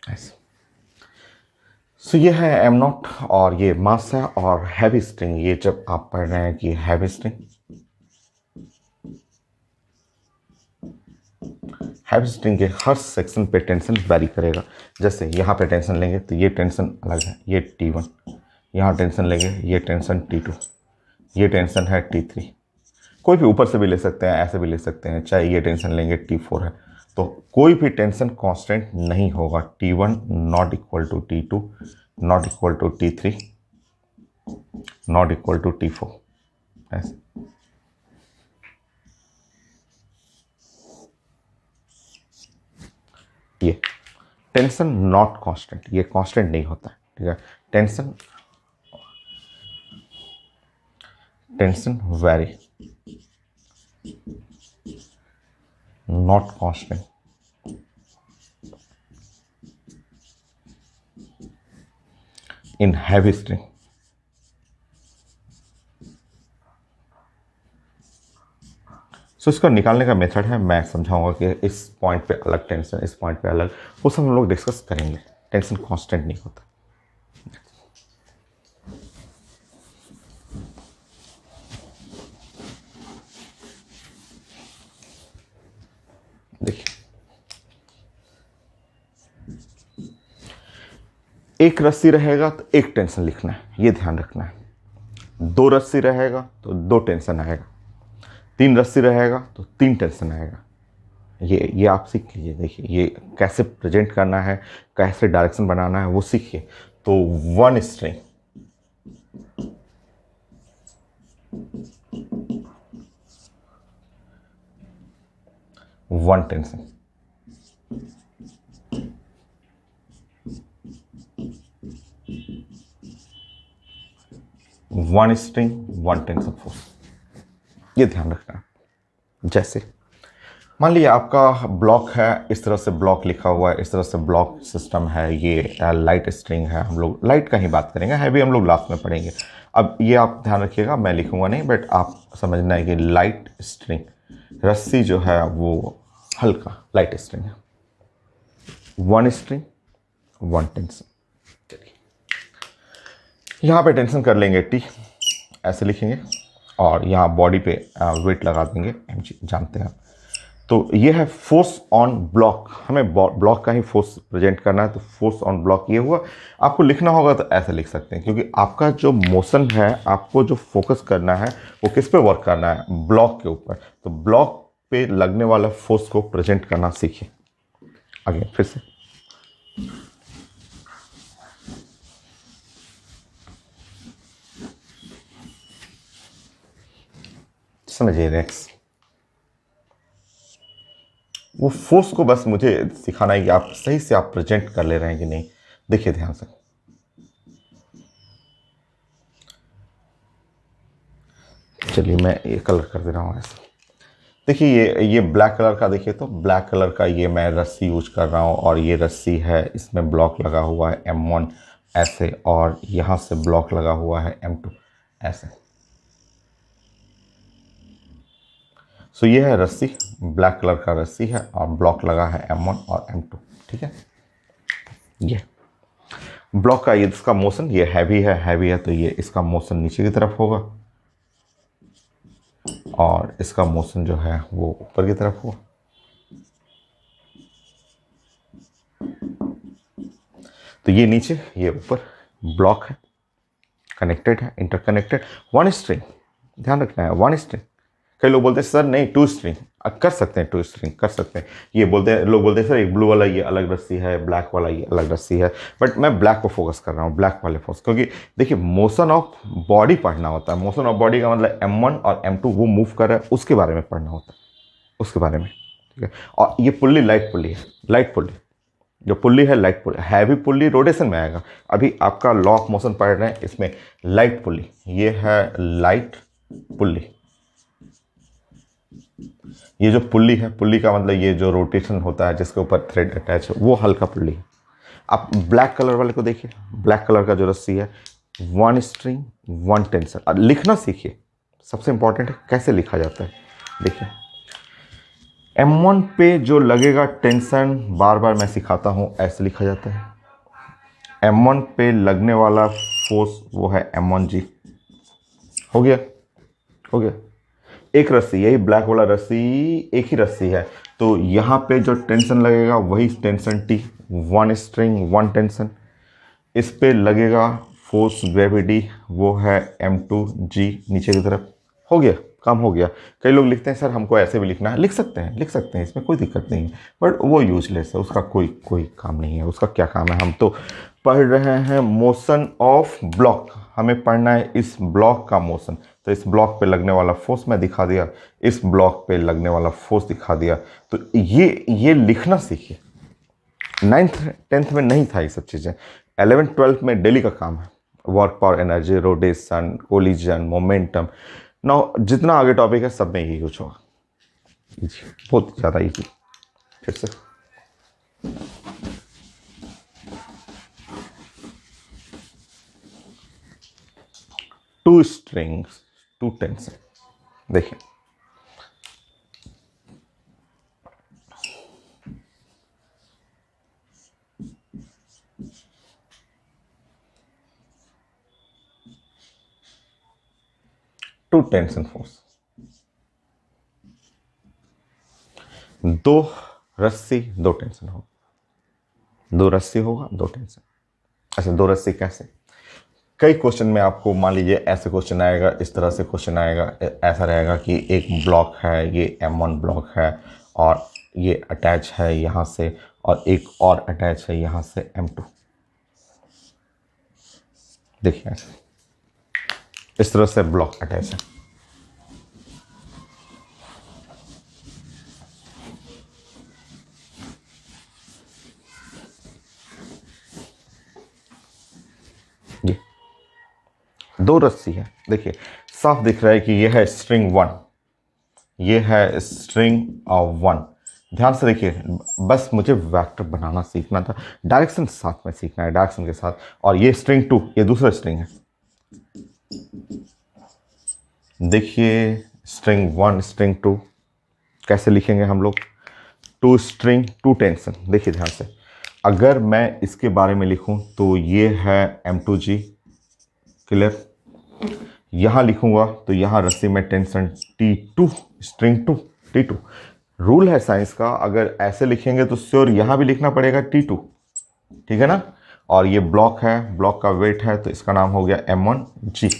ऐसे। सो ये है एम नॉट और ये मास है। और हैवी स्ट्रिंग, ये जब आप पढ़ रहे हैं कि हैवी स्ट्रिंग, हैवी स्ट्रिंग के हर सेक्शन पे टेंशन वेरी करेगा। जैसे यहाँ पे टेंशन लेंगे तो ये टेंशन अलग है, ये T1। यहाँ टेंशन लेंगे, ये टेंशन T2, ये टेंशन है T3। कोई भी ऊपर से भी ले सकते हैं, ऐसे भी ले सकते हैं। चाहे ये टेंशन लेंगे T4 है, तो कोई भी टेंशन कांस्टेंट नहीं होगा। T1 not equal to T2, not equal to T3, not equal to T4, ऐसे। ये टेंशन नॉट कांस्टेंट, ये कांस्टेंट नहीं होता है, ठीक है। Tension vary, not constant. In heavy string, so इसको निकालने का मेथड है, मैं समझाऊंगा कि इस पॉइंट पे अलग टेंशन, इस पॉइंट पे अलग, वो सब हम लोग डिस्कस करेंगे। टेंशन कांस्टेंट नहीं होता। देखिए, एक रस्सी रहेगा तो एक टेंशन लिखना है, ये ध्यान रखना है। दो रस्सी रहेगा तो दो टेंशन आएगा, तीन रस्सी रहेगा तो तीन टेंशन आएगा। ये आप सीख लीजिए। देखिए ये कैसे प्रेजेंट करना है, कैसे डायरेक्शन बनाना है, वो सीखिए। तो one string, one tension, one string, one tension force, ये ध्यान रखना। जैसे मान लीजिए आपका ब्लॉक है, इस तरह से ब्लॉक लिखा हुआ है, इस तरह से ब्लॉक सिस्टम है। ये लाइट स्ट्रिंग है, हम लोग लाइट का ही बात करेंगे, हैवी हम लोग लास्ट में पढ़ेंगे। अब ये आप ध्यान रखिएगा, मैं लिखूंगा नहीं, बट आप समझना है कि लाइट स्ट्रिंग, रस्सी जो है वो हल्का लाइट स्ट्रिंग है। One string, one tension. चलिए यहाँ पे टेंशन कर लेंगे T, ऐसे लिखेंगे, और यहाँ बॉडी पे वेट लगा देंगे mg, जानते हैं आप। तो ये है फोर्स ऑन ब्लॉक, हमें ब्लॉक का ही फोर्स प्रेजेंट करना है। तो फोर्स ऑन ब्लॉक ये हुआ। आपको लिखना होगा तो ऐसे लिख सकते हैं, क्योंकि आपका जो मोशन है, आपको जो फोकस करना है वो किस पे वर्क करना है, ब्लॉक के ऊपर। तो ब्लॉक पे लगने वाला फोर्स को प्रेजेंट करना सीखिए। आगे फिर से समझिए। नेक्स्ट, वो फोर्स को बस मुझे सिखाना है कि आप सही से आप प्रेजेंट कर ले रहे हैं कि नहीं। देखिए ध्यान से, चलिए मैं ये कलर कर दे रहा हूँ ऐसे। देखिए ये ब्लैक कलर का, देखिए तो ब्लैक कलर का ये मैं रस्सी यूज कर रहा हूँ, और ये रस्सी है, इसमें ब्लॉक लगा हुआ है M1 ऐसे, और यहाँ से ब्लॉक लगा हुआ है M2 ऐसे। सो ये है रस्सी, ब्लैक कलर का रस्सी है, और ब्लॉक लगा है M1 और M2, ठीक है। ये ब्लॉक का ये इसका मोशन, ये हैवी है तो ये इसका मोशन नीचे की तरफ होगा और इसका मोशन जो है वो ऊपर की तरफ होगा। तो ये नीचे ये ऊपर ब्लॉक है, कनेक्टेड है, इंटरकनेक्टेड, वन स्ट्रिंग, ध्यान रखना है वन स्ट्रिंग। कई लोग बोलते हैं सर नहीं टू स्ट्रिंग, कर सकते हैं टू स्ट्रिंग कर सकते हैं, ये बोलते हैं लोग बोलते हैं सर एक ब्लू वाला ये अलग रस्सी है, ब्लैक वाला ये अलग रस्सी है, बट मैं ब्लैक को फोकस कर रहा हूँ, ब्लैक वाले फोकस, क्योंकि देखिए मोशन ऑफ बॉडी पढ़ना होता है, मोशन ऑफ बॉडी का मतलब M1 और M2 वो मूव कर रहा है उसके बारे में पढ़ना होता है, उसके बारे में, ठीक है। और ये पुल्ली लाइट पुल्ली है, लाइट पुल्ली, जो पुल्ली है light pulley, heavy pulley rotation में आएगा। अभी आपका लॉ ऑफ मोशन पढ़ रहे हैं इसमें लाइट पुल्ली, ये है लाइट पुल्ली। ये जो पुल्ली है, पुल्ली का मतलब ये जो रोटेशन होता है जिसके ऊपर थ्रेड अटैच है वो हल्का पुल्ली है। आप ब्लैक कलर वाले को देखिए, ब्लैक कलर का जो रस्सी है वन स्ट्रिंग वन टेंशन। और लिखना सीखिए, सबसे इंपॉर्टेंट है कैसे लिखा जाता है। देखिए M1 पे जो लगेगा टेंशन, बार बार मैं सिखाता हूँ, ऐसे लिखा जाता है। M1 पे लगने वाला फोर्स वो है M1G। हो गया, हो गया। एक रस्सी, यही ब्लैक वाला रस्सी एक ही रस्सी है, तो यहाँ पे जो टेंशन लगेगा वही tension T, one string one tension. इस पे लगेगा फोर्स ग्रेविटी वो है M2G नीचे की तरफ। हो गया, काम हो गया। कई लोग लिखते हैं सर हमको ऐसे भी लिखना है, लिख सकते हैं, लिख सकते हैं, इसमें कोई दिक्कत नहीं है, बट वो यूजलेस है, उसका कोई काम नहीं है। उसका क्या काम है, हम तो पढ़ रहे हैं मोशन ऑफ ब्लॉक, हमें पढ़ना है इस ब्लॉक का मोशन। तो इस ब्लॉक पे लगने वाला फोर्स मैं दिखा दिया, इस ब्लॉक पे लगने वाला फोर्स दिखा दिया। तो ये लिखना सीखिए। 9th 10th में नहीं था ये सब चीज़ें, 11th 12th में डेली का काम है। Work power, energy, rotation, collision, momentum. ना जितना आगे टॉपिक है सब में यही कुछ होगा, बहुत ज़्यादा ईजी। फिर से टू स्ट्रिंग्स टू टेंशन, देखिए टू टेंशन फोर्स, दो रस्सी दो टेंशन होगा, दो रस्सी होगा दो टेंशन। अच्छा दो रस्सी कैसे, कई क्वेश्चन में आपको मान लीजिए ऐसे क्वेश्चन आएगा, इस तरह से क्वेश्चन आएगा, ऐसा रहेगा कि एक ब्लॉक है, ये M1 ब्लॉक है और ये अटैच है यहाँ से, और एक और अटैच है यहाँ से M2। देखिए ऐसे इस तरह से ब्लॉक अटैच है। ये दो रस्सी है, देखिए साफ दिख रहा है कि ये है स्ट्रिंग 1, ये है स्ट्रिंग 1। ध्यान से देखिए, बस मुझे वेक्टर बनाना सीखना था, डायरेक्शन साथ में सीखना है, डायरेक्शन के साथ। और ये स्ट्रिंग 2, ये दूसरा स्ट्रिंग है। देखिए स्ट्रिंग 1 स्ट्रिंग 2 कैसे लिखेंगे हम लोग, टू स्ट्रिंग टू टेंशन। देखिए ध्यान से, अगर मैं इसके बारे में लिखूं तो ये है M2G, क्लियर। यहाँ लिखूंगा तो यहाँ रस्सी में tension T2 string 2 T2। Rule है साइंस का, अगर ऐसे लिखेंगे तो श्योर यहाँ भी लिखना पड़ेगा T2, ठीक है ना। और ये ब्लॉक है, ब्लॉक का वेट है, तो इसका नाम हो गया M1G।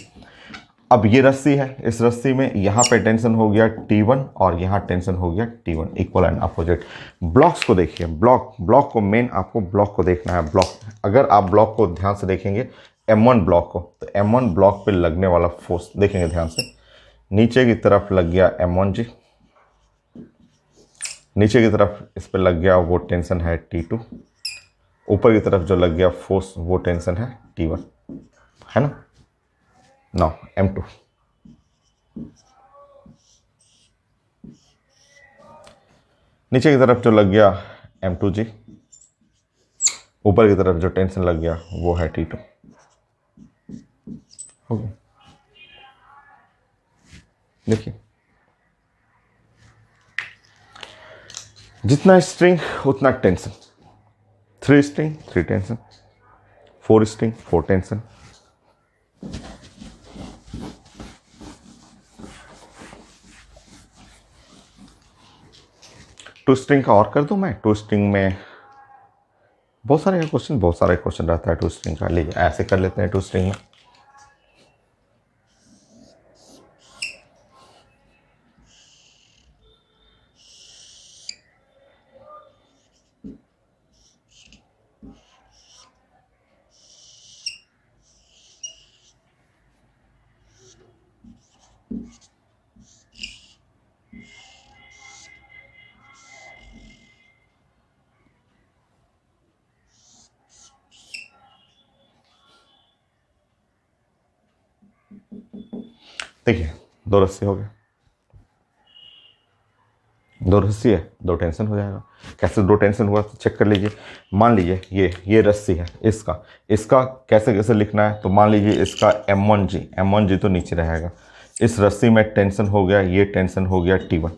अब ये रस्सी है, इस रस्सी में यहाँ पे टेंशन हो गया T1 और यहाँ टेंशन हो गया T1, equal and opposite. Blocks को देखिए, ब्लॉक को मेन आपको ब्लॉक को देखना है। ब्लॉक, अगर आप ब्लॉक को ध्यान से देखेंगे M1 ब्लॉक को, तो M1 ब्लॉक पे लगने वाला फोर्स देखेंगे ध्यान से, नीचे की तरफ लग गया M1G, नीचे की तरफ इस पे लग गया वो टेंशन है T2, ऊपर की तरफ जो लग गया फोर्स वो टेंशन है T1, है ना। नाउ M2, नीचे की तरफ जो लग गया M2G, ऊपर की तरफ जो टेंशन लग गया वो है T2। हो गया, देखिए जितना स्ट्रिंग उतना tension, 3 string 3 tension, 4 string 4 tension. Two string का और कर दूं मैं। टू स्ट्रिंग में बहुत सारे क्वेश्चन रहता है टू स्ट्रिंग का। लीजिए ऐसे कर लेते हैं टू स्ट्रिंग में। देखिए 2 रस्सी हो गए, 2 रस्सी है 2 टेंशन हो जाएगा। कैसे 2 टेंशन हुआ तो चेक कर लीजिए। मान लीजिए ये रस्सी है, इसका कैसे कैसे लिखना है। तो मान लीजिए इसका M1G तो नीचे रहेगा। इस रस्सी में टेंशन हो गया, ये टेंशन हो गया T1,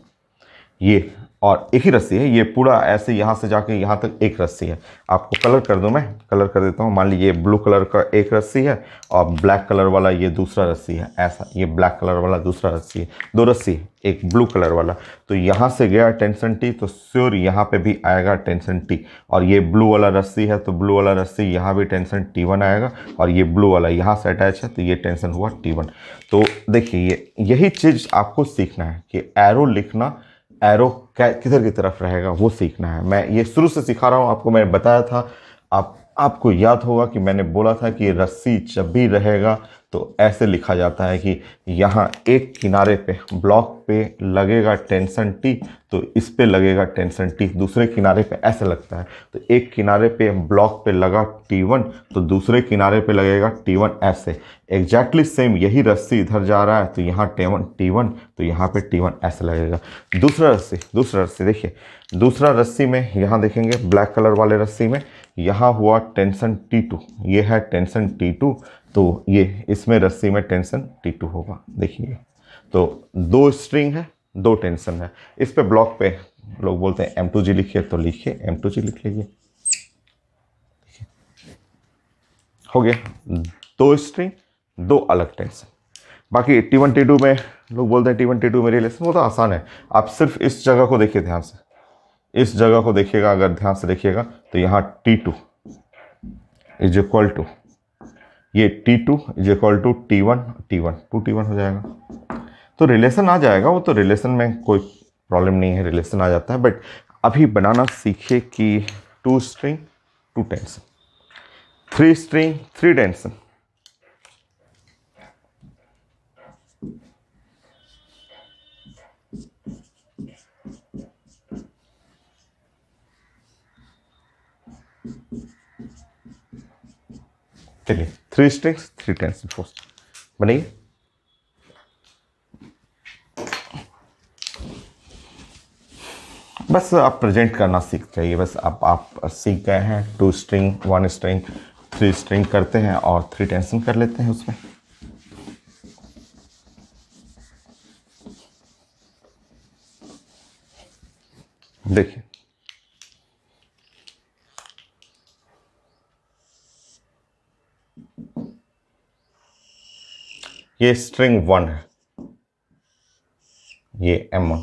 ये और एक ही रस्सी है, ये पूरा ऐसे यहाँ से जाके यहाँ तक एक रस्सी है। आपको कलर कर दूँ, मैं कलर कर देता हूँ। मान लीजिए ब्लू कलर का एक रस्सी है और ब्लैक कलर वाला ये दूसरा रस्सी है। ऐसा ये ब्लैक कलर वाला दूसरा रस्सी है, 2 रस्सी है, एक ब्लू कलर वाला। तो यहाँ से गया टेंशन T, तो श्योर यहाँ पे भी आएगा टेंशन T। और ये ब्लू वाला रस्सी है, तो ब्लू वाला रस्सी यहाँ भी टेंशन T1 आएगा, और ये ब्लू वाला यहाँ से अटैच है तो ये टेंशन हुआ T1। तो देखिए यही चीज़ आपको सीखना है कि एरो लिखना, एरो किधर की तरफ रहेगा वो सीखना है। मैं ये शुरू से सिखा रहा हूँ आपको। मैंने बताया था, आपको याद होगा कि मैंने बोला था कि रस्सी जब भी रहेगा तो ऐसे लिखा जाता है कि यहाँ एक किनारे पे ब्लॉक पे लगेगा टेंशन T, तो इस पे लगेगा टेंशन T। दूसरे किनारे पे ऐसे लगता है, तो एक किनारे पे ब्लॉक पे लगा T1 तो दूसरे किनारे पे लगेगा T1 ऐसे। एग्जैक्टली सेम यही रस्सी इधर जा रहा है तो यहाँ T1 तो यहाँ पे T1 ऐसे लगेगा। दूसरा रस्सी देखिए, दूसरा रस्सी में यहाँ देखेंगे ब्लैक कलर वाले रस्सी में यहाँ हुआ टेंशन T2, ये है टेंशन T2, तो ये इसमें रस्सी में टेंशन T2 होगा। देखिए तो 2 स्ट्रिंग है 2 टेंशन है। इस पे ब्लॉक पे लोग बोलते हैं M2G लिखिए, तो लिखिए M2G लिख लीजिए। हो गया 2 स्ट्रिंग 2 अलग टेंशन। बाकी T1 T2 में लोग बोलते हैं T1 T2 में रिलेशन, वो तो आसान है। आप सिर्फ इस जगह को देखिए ध्यान से, इस जगह को देखिएगा, अगर ध्यान से देखिएगा तो यहाँ T2 इज इक्वल टू ये T2 is equal to T1 2 T1 हो जाएगा। तो रिलेशन आ जाएगा, वो तो रिलेशन में कोई प्रॉब्लम नहीं है, रिलेशन आ जाता है। बट अभी बनाना सीखे कि 2 स्ट्रिंग 2 टेंशन, 3 स्ट्रिंग 3 टेंशन। चलिए 3 स्ट्रिंग्स 3 टेंशन फोर्स बनेगी। बस आप प्रेजेंट करना सीख जाइए। बस आप सीख गए हैं 2 स्ट्रिंग 1 स्ट्रिंग 3 स्ट्रिंग करते हैं और 3 टेंशन कर लेते हैं उसमें। देखिए ये स्ट्रिंग 1 है, ये M1,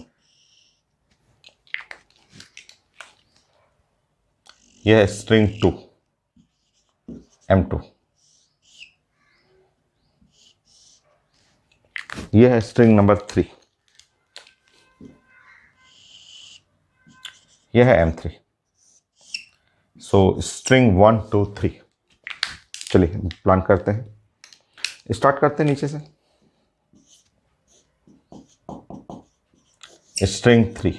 यह है स्ट्रिंग 2 M2, यह है स्ट्रिंग नंबर 3, यह है M3। सो स्ट्रिंग 1 2 3। चलिए प्लान करते हैं, स्टार्ट करते हैं नीचे से। स्ट्रिंग 3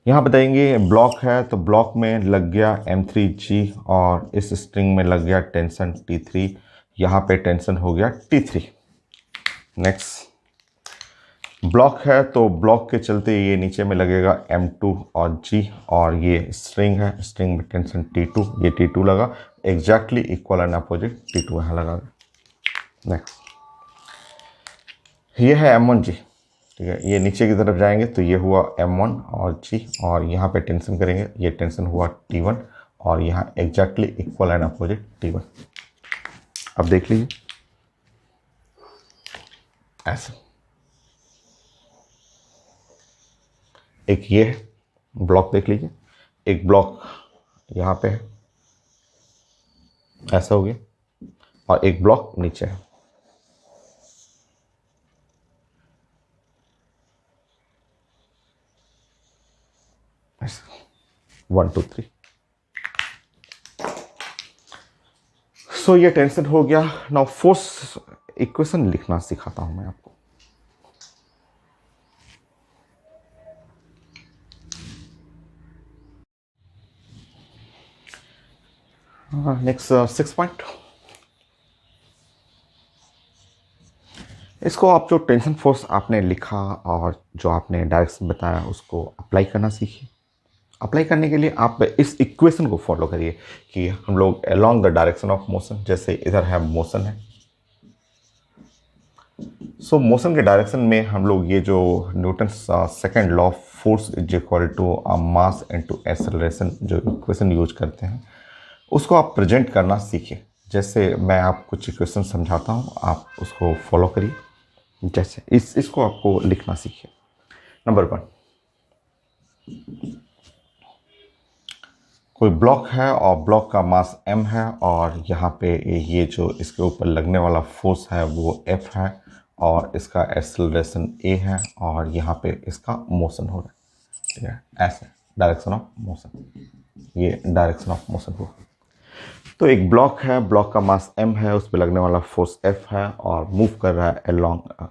यहाँ बताएंगे ब्लॉक है, तो ब्लॉक में लग गया M3G और इस स्ट्रिंग में लग गया टेंशन T3, यहाँ पे टेंशन हो गया T3। नेक्स्ट ब्लॉक है, तो ब्लॉक के चलते ये नीचे में लगेगा M2 और G, और ये स्ट्रिंग है, स्ट्रिंग में टेंशन T2, ये T2 लगा, exactly equal and opposite T2 यहाँ लगा। नेक्स्ट ये है M1G, ठीक है, ये नीचे की तरफ जाएंगे तो ये हुआ M1 और G, और यहाँ पे टेंशन करेंगे, ये टेंशन हुआ T1 और यहाँ exactly equal and opposite T1। अब देख लीजिए ऐसे, एक ये है ब्लॉक, देख लीजिए एक ब्लॉक यहाँ पे है, ऐसा हो गया, और एक ब्लॉक नीचे है। ऐसा 1 2 3। सो ये टेंशन हो गया। नाउ फोर्स इक्वेशन लिखना सिखाता हूं मैं आपको। नेक्स्ट 6 पॉइंट, इसको आप जो टेंशन फोर्स आपने लिखा और जो आपने डायरेक्शन बताया उसको अप्लाई करना सीखिए। अप्लाई करने के लिए आप इस इक्वेशन को फॉलो करिए कि हम लोग along the direction of motion, जैसे इधर है मोशन है, सो मोशन के डायरेक्शन में हम लोग ये जो Newton second law of force is equal to mass into acceleration जो इक्वेशन यूज करते हैं उसको आप प्रेजेंट करना सीखिए। जैसे मैं आप कुछ इक्वेशन समझाता हूँ, आप उसको फॉलो करिए। जैसे इसको आपको लिखना सीखिए। नंबर 1, कोई ब्लॉक है और ब्लॉक का मास m है और यहाँ पे ये जो इसके ऊपर लगने वाला फोर्स है वो F है और इसका एक्सेलरेशन a है और यहाँ पे इसका मोशन हो रहा है। ठीक है, ऐसे डायरेक्शन ऑफ मोशन, ये डायरेक्शन ऑफ मोशन हुआ। तो एक ब्लॉक है, ब्लॉक का मास m है, उस पर लगने वाला फोर्स F है और मूव कर रहा है अलोंग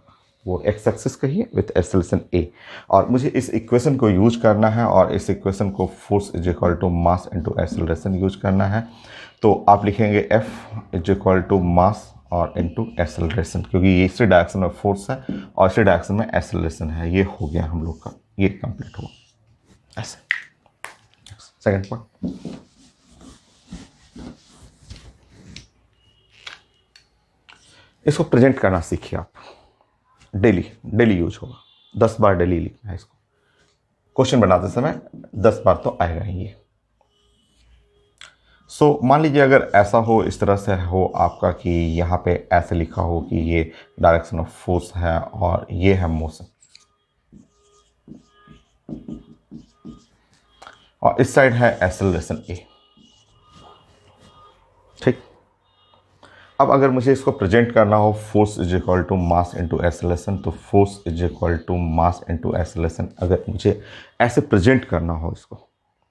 वो एक्स एक्सिस कहिए विथ एक्सेलरेशन a, और मुझे इस इक्वेशन को यूज करना है और इस इक्वेशन को force is equal to mass into acceleration use करना है। तो आप लिखेंगे F is equal to mass और इनटू एक्सेलरेशन, क्योंकि ये इसी डायरेक्शन में फोर्स है और इसी डायरेक्शन में एक्सेलरेशन है। ये हो गया हम लोग का, ये कंप्लीट हुआ ऐसे। सेकंड पॉइंट, इसको प्रेजेंट करना सीखिए आप। डेली यूज होगा, 10 बार डेली लिखना है इसको। क्वेश्चन बनाते समय 10 बार तो आएगा ही ये। सो मान लीजिए अगर ऐसा हो, इस तरह से हो आपका कि यहाँ पे ऐसे लिखा हो कि ये डायरेक्शन ऑफ फोर्स है और ये है मोशन, और इस साइड है एक्सेलरेशन a। ठीक, अब अगर मुझे इसको प्रेजेंट करना हो force is equal to mass into acceleration, तो force is equal to mass into acceleration अगर मुझे ऐसे प्रेजेंट करना हो इसको,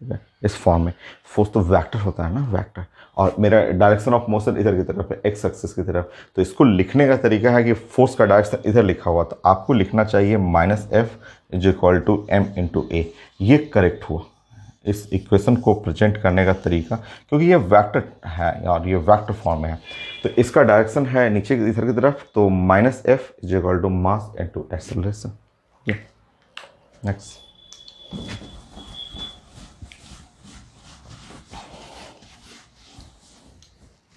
ठीक है, इस फॉर्म में। फोर्स तो वेक्टर होता है ना, वेक्टर, और मेरा डायरेक्शन ऑफ मोशन इधर की तरफ है, एक्स एक्सिस की तरफ। तो इसको लिखने का तरीका है कि फोर्स का डायरेक्शन इधर लिखा हुआ, तो आपको लिखना चाहिए -F is equal to m into a. ये करेक्ट हुआ इस इक्वेशन को प्रेजेंट करने का तरीका, क्योंकि ये वेक्टर है और ये वेक्टर फॉर्म में है। तो इसका डायरेक्शन है नीचे इधर की तरफ, तो -F is equal to mass into acceleration. Next,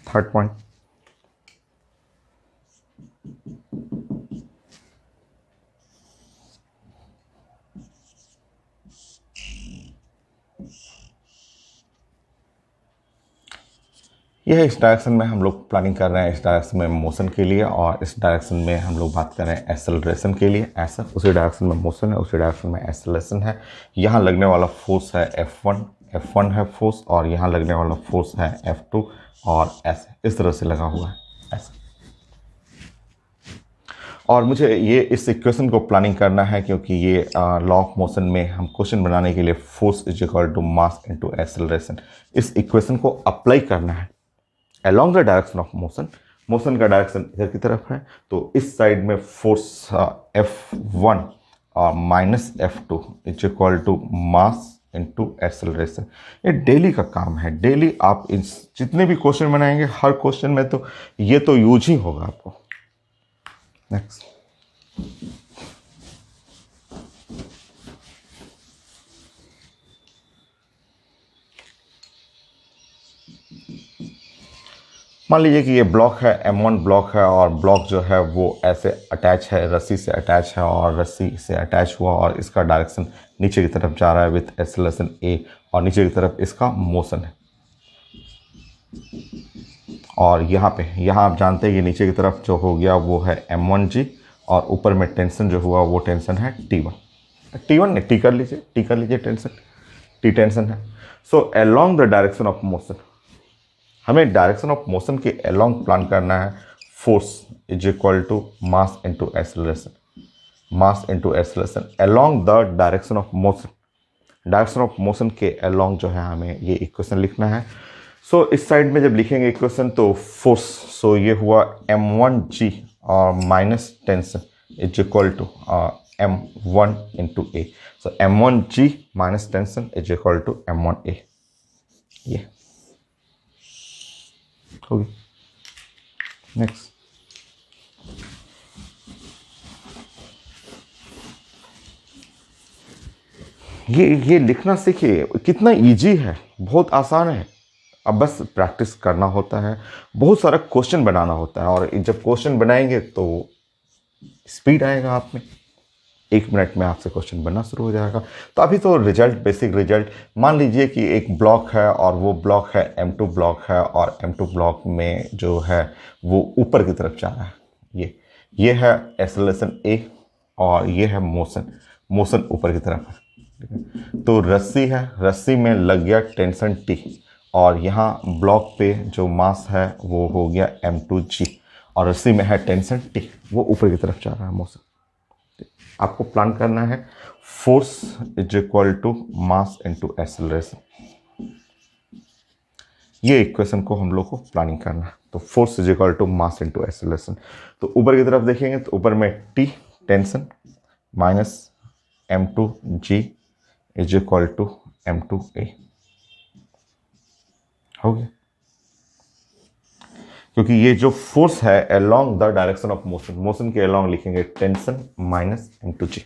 third point, यह इस डायरेक्शन में हम लोग प्लानिंग कर रहे हैं, इस डायरेक्शन में मोशन के लिए, और इस डायरेक्शन में हम लोग बात कर रहे हैं एक्सेलरेशन के लिए। ऐसा उसी डायरेक्शन में मोशन है, उसी डायरेक्शन में एक्सेलरेशन है। यहाँ लगने वाला फोर्स है F1 है फोर्स, और यहाँ लगने वाला फोर्स है F2, और ऐसे इस तरह से लगा हुआ है ऐसा। और मुझे ये इस इक्वेशन को प्लानिंग करना है, क्योंकि ये लॉ ऑफ मोशन में हम क्वेश्चन बनाने के लिए force is equal to mass into acceleration, इस इक्वेशन को अप्लाई करना है along the direction of motion. Motion का डायरेक्शन इधर की तरफ है, तो इस साइड में फोर्स F1 और -F2 is equal to mass into acceleration. ये डेली का काम है, डेली आप इन जितने भी क्वेश्चन बनाएंगे हर क्वेश्चन में तो ये तो यूज ही होगा आपको। नेक्स्ट, मान लीजिए कि ये ब्लॉक है, M1 ब्लॉक है, और ब्लॉक जो है वो ऐसे अटैच है, रस्सी से अटैच है, और रस्सी से अटैच हुआ और इसका डायरेक्शन नीचे की तरफ जा रहा है विथ एक्सेलरेशन a, और नीचे की तरफ इसका मोशन है। और यहाँ आप जानते हैं ये नीचे की तरफ जो हो गया वो है m1g, और ऊपर में टेंशन जो हुआ वो टेंशन है T1 नहीं, टी कर लीजिए, टेंशन टी टेंशन है। So along the direction of motion, हमें डायरेक्शन ऑफ मोशन के अलोंग प्लान करना है। Force is equal to mass into acceleration, mass into acceleration along the direction of motion. Direction of motion के अलोंग जो है हमें ये इक्वेशन लिखना है। सो इस साइड में जब लिखेंगे इक्वेशन तो फोर्स, सो ये हुआ m1g और minus tension is equal to m1 into A. So m1g minus tension is equal to m1a। ये होगी। नेक्स्ट, ये लिखना सीखिए, कितना इजी है, बहुत आसान है। अब बस प्रैक्टिस करना होता है, बहुत सारा क्वेश्चन बनाना होता है, और जब क्वेश्चन बनाएंगे तो स्पीड आएगा आप में। 1 मिनट में आपसे क्वेश्चन बनना शुरू हो जाएगा। तो अभी तो रिजल्ट, बेसिक रिजल्ट, मान लीजिए कि एक ब्लॉक है और वो ब्लॉक है M2 ब्लॉक है, और M2 ब्लॉक में जो है वो ऊपर की तरफ जा रहा है। ये है एक्सेलरेशन A और ये है मोशन ऊपर की तरफ है। तो रस्सी है, रस्सी में लग गया टेंशन T, और यहाँ ब्लॉक पे जो मास है वो हो गया m2g, और रस्सी में है टेंशन T, वो ऊपर की तरफ जा रहा है मोशन। आपको प्लान करना है force is equal to mass into acceleration. ये इक्वेशन को हम लोग को प्लानिंग करना है। तो force is equal to mass into acceleration. तो ऊपर की तरफ देखेंगे तो ऊपर में T tension minus m2g is equal to m2a हो गया। क्योंकि ये जो फोर्स है along the direction of motion, motion के अलोंग लिखेंगे टेंशन माइनस m2g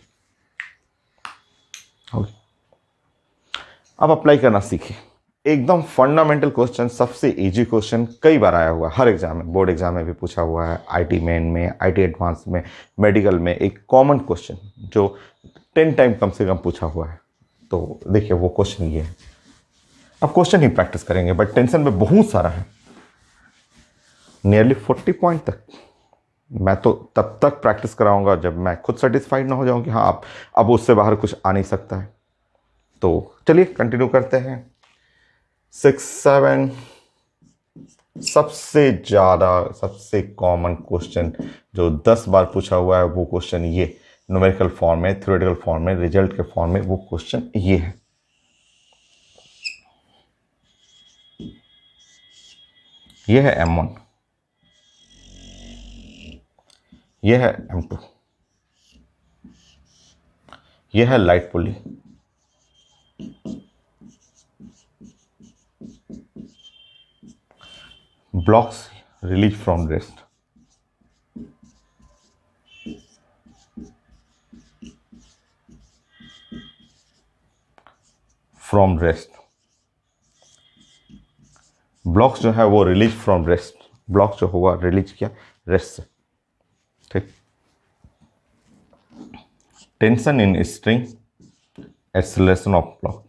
हो गया। अब अप्लाई करना सीखिए, एकदम फंडामेंटल क्वेश्चन, सबसे इजी क्वेश्चन, कई बार आया हुआ है हर एग्जाम में, बोर्ड एग्जाम में भी पूछा हुआ है, आईटी मेन में, आईटी एडवांस में, मेडिकल में, एक कॉमन क्वेश्चन जो 10 टाइम कम से कम पूछा हुआ है। तो देखिए वो क्वेश्चन ये है। अब क्वेश्चन ही प्रैक्टिस करेंगे, बट टेंशन में बहुत सारा है, नियरली 40 पॉइंट तक। मैं तो तब तक प्रैक्टिस कराऊंगा जब मैं खुद सेटिस्फाइड ना हो जाऊं कि हाँ आप अब उससे बाहर कुछ आ नहीं सकता है। तो चलिए कंटिन्यू करते हैं। 6, 7 सबसे ज़्यादा, सबसे कॉमन क्वेश्चन जो 10 बार पूछा हुआ है वो क्वेश्चन ये, न्यूमेरिकल फॉर्म में, थ्योरेटिकल फॉर्म में, रिजल्ट के फॉर्म में, वो क्वेश्चन ये है। ये है M1, ये है M2, ये है light pulley, blocks release from rest, from rest, blocks जो है वो रिलीज फ्रॉम रेस्ट, ब्लॉक जो हुआ रिलीज किया रेस्ट से, ठीक। Tension in string, acceleration of block,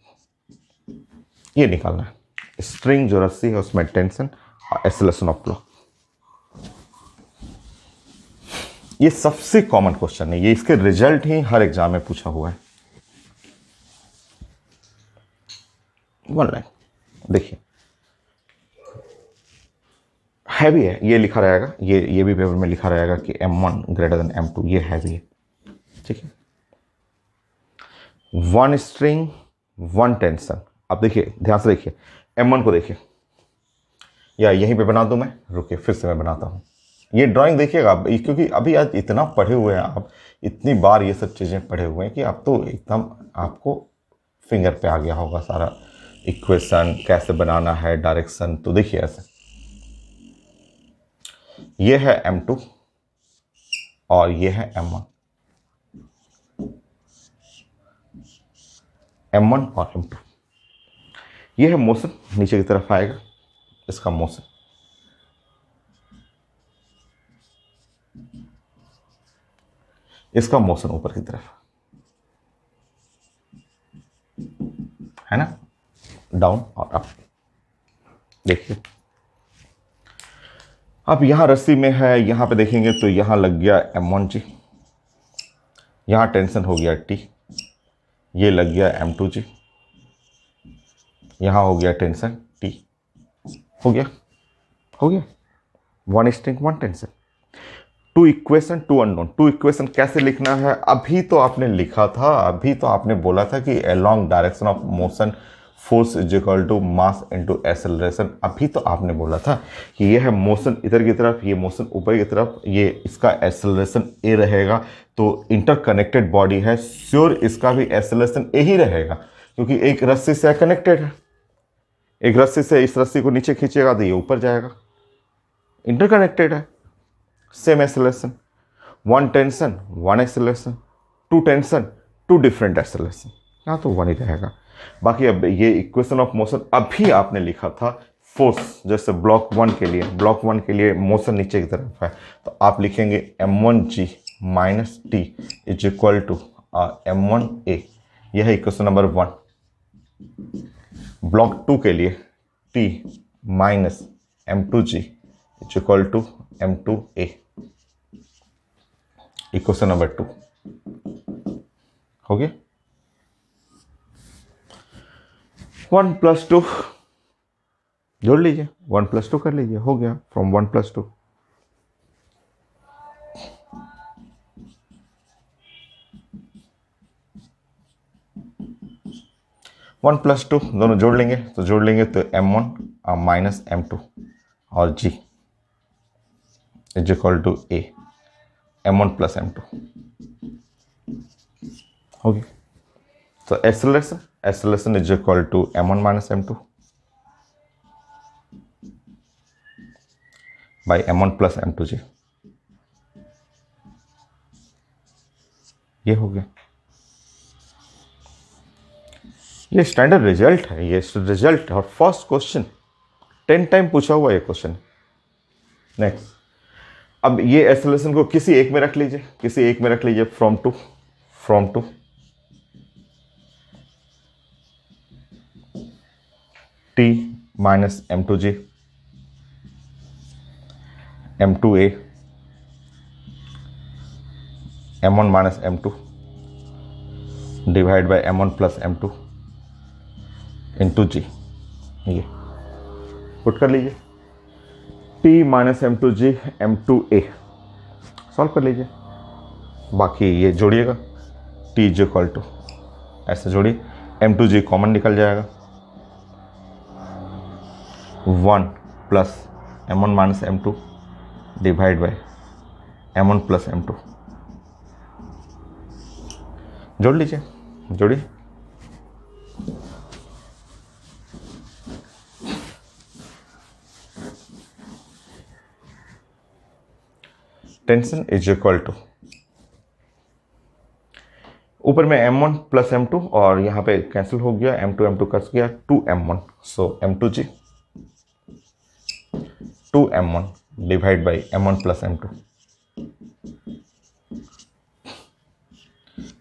ये निकालना है। स्ट्रिंग जो रस्सी है उसमें टेंशन और एक्सेलरेशन ऑफ ब्लॉक। ये सबसे कॉमन क्वेश्चन है, ये इसके रिजल्ट ही हर एग्जाम में पूछा हुआ है। 1 लाइन देखिए, हैवी है, ये लिखा रहेगा, ये भी पेपर में लिखा रहेगा कि M1 ग्रेटर देन M2, ये हैवी है, ठीक है। 1 स्ट्रिंग 1 टेंशन। अब देखिए ध्यान से देखिए, M1 को देखिए, या यहीं पे बना दूं मैं, रुकिए फिर से मैं बनाता हूँ। ये ड्राइंग देखिएगा, क्योंकि अभी आज इतना पढ़े हुए हैं आप, इतनी बार ये सब चीज़ें पढ़े हुए हैं कि आप तो एकदम आपको फिंगर पे आ गया होगा सारा इक्वेशन, कैसे बनाना है, डायरेक्शन। तो देखिए ऐसे, ये है M2 और ये है M1, M1 और M2। ये है मोशन, नीचे की तरफ आएगा इसका मोशन, इसका मोशन ऊपर की तरफ है ना, डाउन और अप। देखिए अब यहाँ रस्सी में है, यहाँ पे देखेंगे तो यहाँ लग गया M1G, यहाँ टेंशन हो गया T, ये लग गया M2G, यहाँ हो गया टेंशन T, हो गया, हो गया, one string one tension. Two equation two unknown. Two equation कैसे लिखना है? अभी तो आपने लिखा था, अभी तो आपने बोला था कि along direction of motion force is equal to mass into acceleration. अभी तो आपने बोला था कि ये है मोशन इधर की तरफ, ये मोशन ऊपर की तरफ, ये इसका एक्सेलरेशन ए रहेगा। तो इंटरकनेक्टेड बॉडी है, श्योर इसका भी एक्सेलरेशन ए ही रहेगा, क्योंकि एक रस्सी से कनेक्टेड है। एक रस्सी से इस रस्सी को नीचे खींचेगा तो ये ऊपर जाएगा, इंटरकनेक्टेड है। Same acceleration, one tension one acceleration, two tension two different acceleration, यहाँ तो वन ही रहेगा। बाकी अब ये इक्वेशन ऑफ मोशन अभी आपने लिखा था फोर्स, जैसे ब्लॉक वन के लिए, ब्लॉक वन के लिए मोशन नीचे की तरफ है, तो आप लिखेंगे M1G minus T is equal to M1A। यह है इक्वेशन नंबर 1। ब्लॉक 2 के लिए T minus M2G is equal to M2A, equation number 2 हो गया। 1 + 2 जोड़ लीजिए, 1 + 2 कर लीजिए, हो गया फ्रॉम 1 + 2। वन प्लस टू दोनों जोड़ लेंगे, तो जोड़ लेंगे तो M1 माइनस M2 और G is equal to A, M1 + M2 हो गया। तो acceleration is equal to M1 minus M2 by M1 + M2G, ये हो गया। ये स्टैंडर्ड रिजल्ट है, ये रिजल्ट और फर्स्ट क्वेश्चन 10 टाइम पूछा हुआ ये क्वेश्चन। नेक्स्ट, अब ये एक्सेलरेशन को किसी एक में रख लीजिए, किसी एक में रख लीजिए, from two T minus M2G M2A M1 minus M2 divide by M1 + M2 into G, ये पुट कर लीजिए। T minus M2G M2A solve कर लीजिए, बाकी ये जोड़िएगा, T इज इक्वल टू, ऐसे जोड़िए, M2G कॉमन निकल जाएगा, 1 + M1 minus M2 divide by M1 + M2, जोड़ लीजिए, जोड़िए। टेंशन इज इक्वल टू, ऊपर में M1 + M2 और यहाँ पे कैंसिल हो गया, M2 M2 कट गया, 2M1, so M2G 2M1 divide by M1 + M2,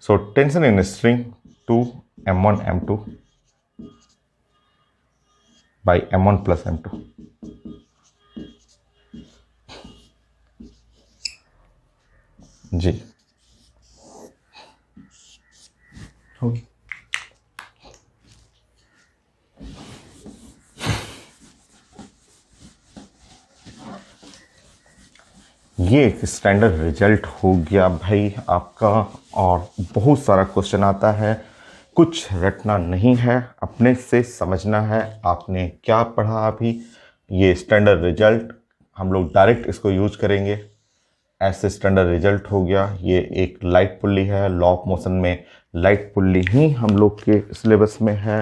so tension in string 2M1 M2 by M1 + M2, जी होगी। ये एक स्टैंडर्ड रिजल्ट हो गया भाई आपका, और बहुत सारा क्वेश्चन आता है, कुछ रटना नहीं है, अपने से समझना है आपने क्या पढ़ा अभी। ये स्टैंडर्ड रिजल्ट हम लोग डायरेक्ट इसको यूज करेंगे, ऐसे स्टैंडर्ड रिजल्ट हो गया। ये एक लाइट पुल्ली है, लॉ ऑफ मोशन में लाइट पुल्ली ही हम लोग के सिलेबस में है।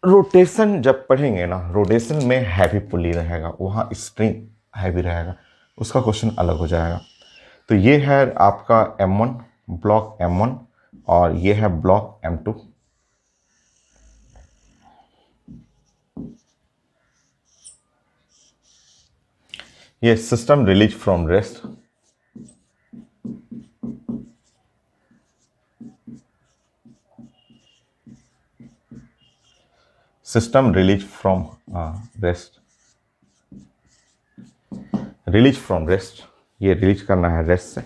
रोटेशन जब पढ़ेंगे ना, रोटेशन में हैवी पुल्ली रहेगा, वहाँ स्ट्रिंग हैवी रहेगा, उसका क्वेश्चन अलग हो जाएगा। तो ये है आपका M1 ब्लॉक M1 और ये है ब्लॉक M2। ये system release from rest, system release from rest, release from rest, ये रिलीज करना है रेस्ट से,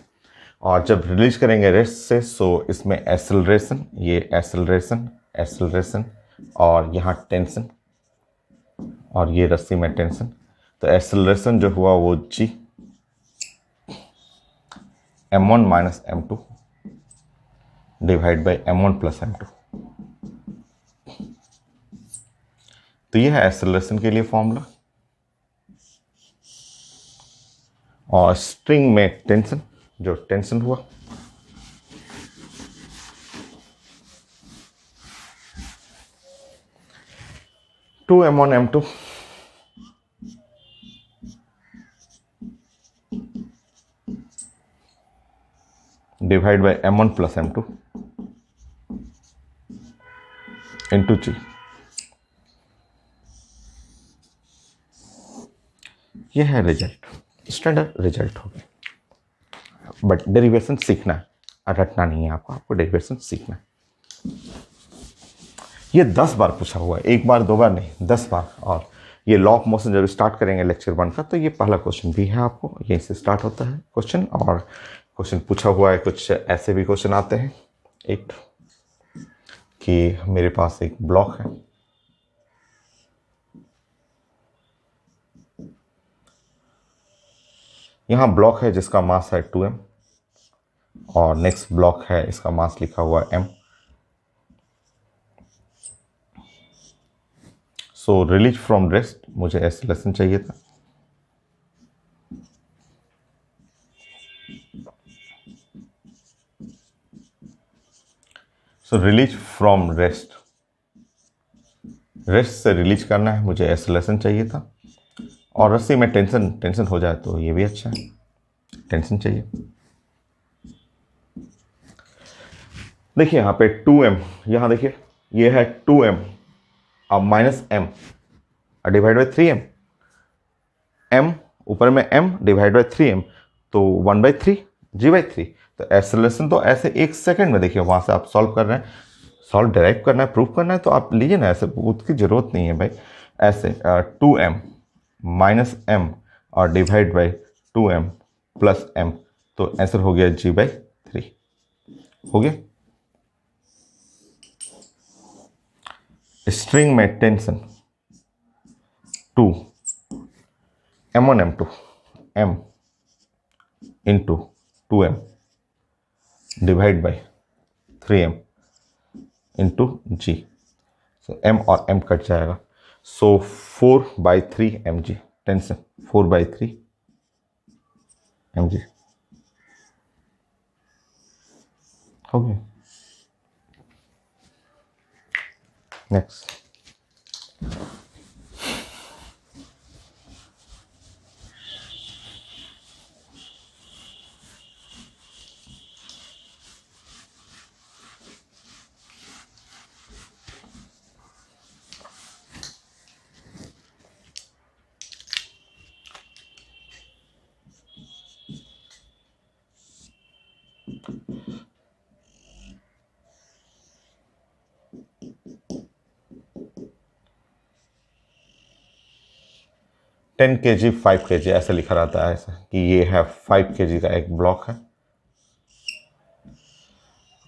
और जब रिलीज करेंगे रेस्ट से सो इसमें एसेलरेशन, ये एसेलरेशन एसेलरेशन, और यहाँ टेंशन, और ये रस्सी में टेंशन। तो एसेलरेशन जो हुआ वो जी m1 minus m2 divide by m1 plus m2। तो ये है एसेलरेशन के लिए फॉर्मूला। और स्ट्रिंग में टेंशन, जो टेंशन हुआ, two m1 m2 divide by m1 plus m2 into g. ये है रिजल्ट, स्टैंडर्ड रिजल्ट हो गया। बट डेरिवेशन सीखना है, रटना नहीं है आपको, आपको डेरिवेशन सीखना है। ये 10 बार पूछा हुआ है, एक बार दो बार नहीं, 10 बार। और ये लॉ ऑफ मोशन जब स्टार्ट करेंगे लेक्चर 1 का, तो ये पहला क्वेश्चन भी है आपको, यहीं से स्टार्ट होता है क्वेश्चन। और क्वेश्चन पूछा हुआ है, कुछ ऐसे भी क्वेश्चन आते हैं एक कि मेरे पास एक ब्लॉक है, यहाँ ब्लॉक है जिसका मास है 2m, और नेक्स्ट ब्लॉक है इसका मास लिखा हुआ है m। So release from rest, मुझे एसेलरेशन चाहिए था। सो रिलीज फ्रॉम रेस्ट, रेस्ट से रिलीज करना है, मुझे एसेलरेशन चाहिए था। और रस्सी में टेंशन, टेंशन हो जाए तो ये भी अच्छा है, टेंशन चाहिए। देखिए यहाँ पे 2m, यहाँ देखिए ये है 2m अब minus m divide by 3m, m ऊपर में m डिवाइड बाई 3m, तो 1/3 g/3। तो एक्सेलरेशन तो ऐसे एक सेकंड में, देखिए वहाँ से आप सॉल्व कर रहे हैं, सॉल्व डिराइव करना है, प्रूफ करना है, तो आप लीजिए ना, ऐसे उसकी ज़रूरत नहीं है भाई। ऐसे 2m माइनस m और divide by 2m plus m, तो आंसर हो गया g/3 हो गया। स्ट्रिंग में tension 2 m1 m2 m into 2m divide by 3m into G. So m और m कट जाएगा, सो 4/3 mg टेंशन, 4/3 mg हो गया। नेक्स्ट, टेन के जी 5 kg ऐसे लिखा रहता है, ऐसा कि ये है 5 kg का एक ब्लॉक है,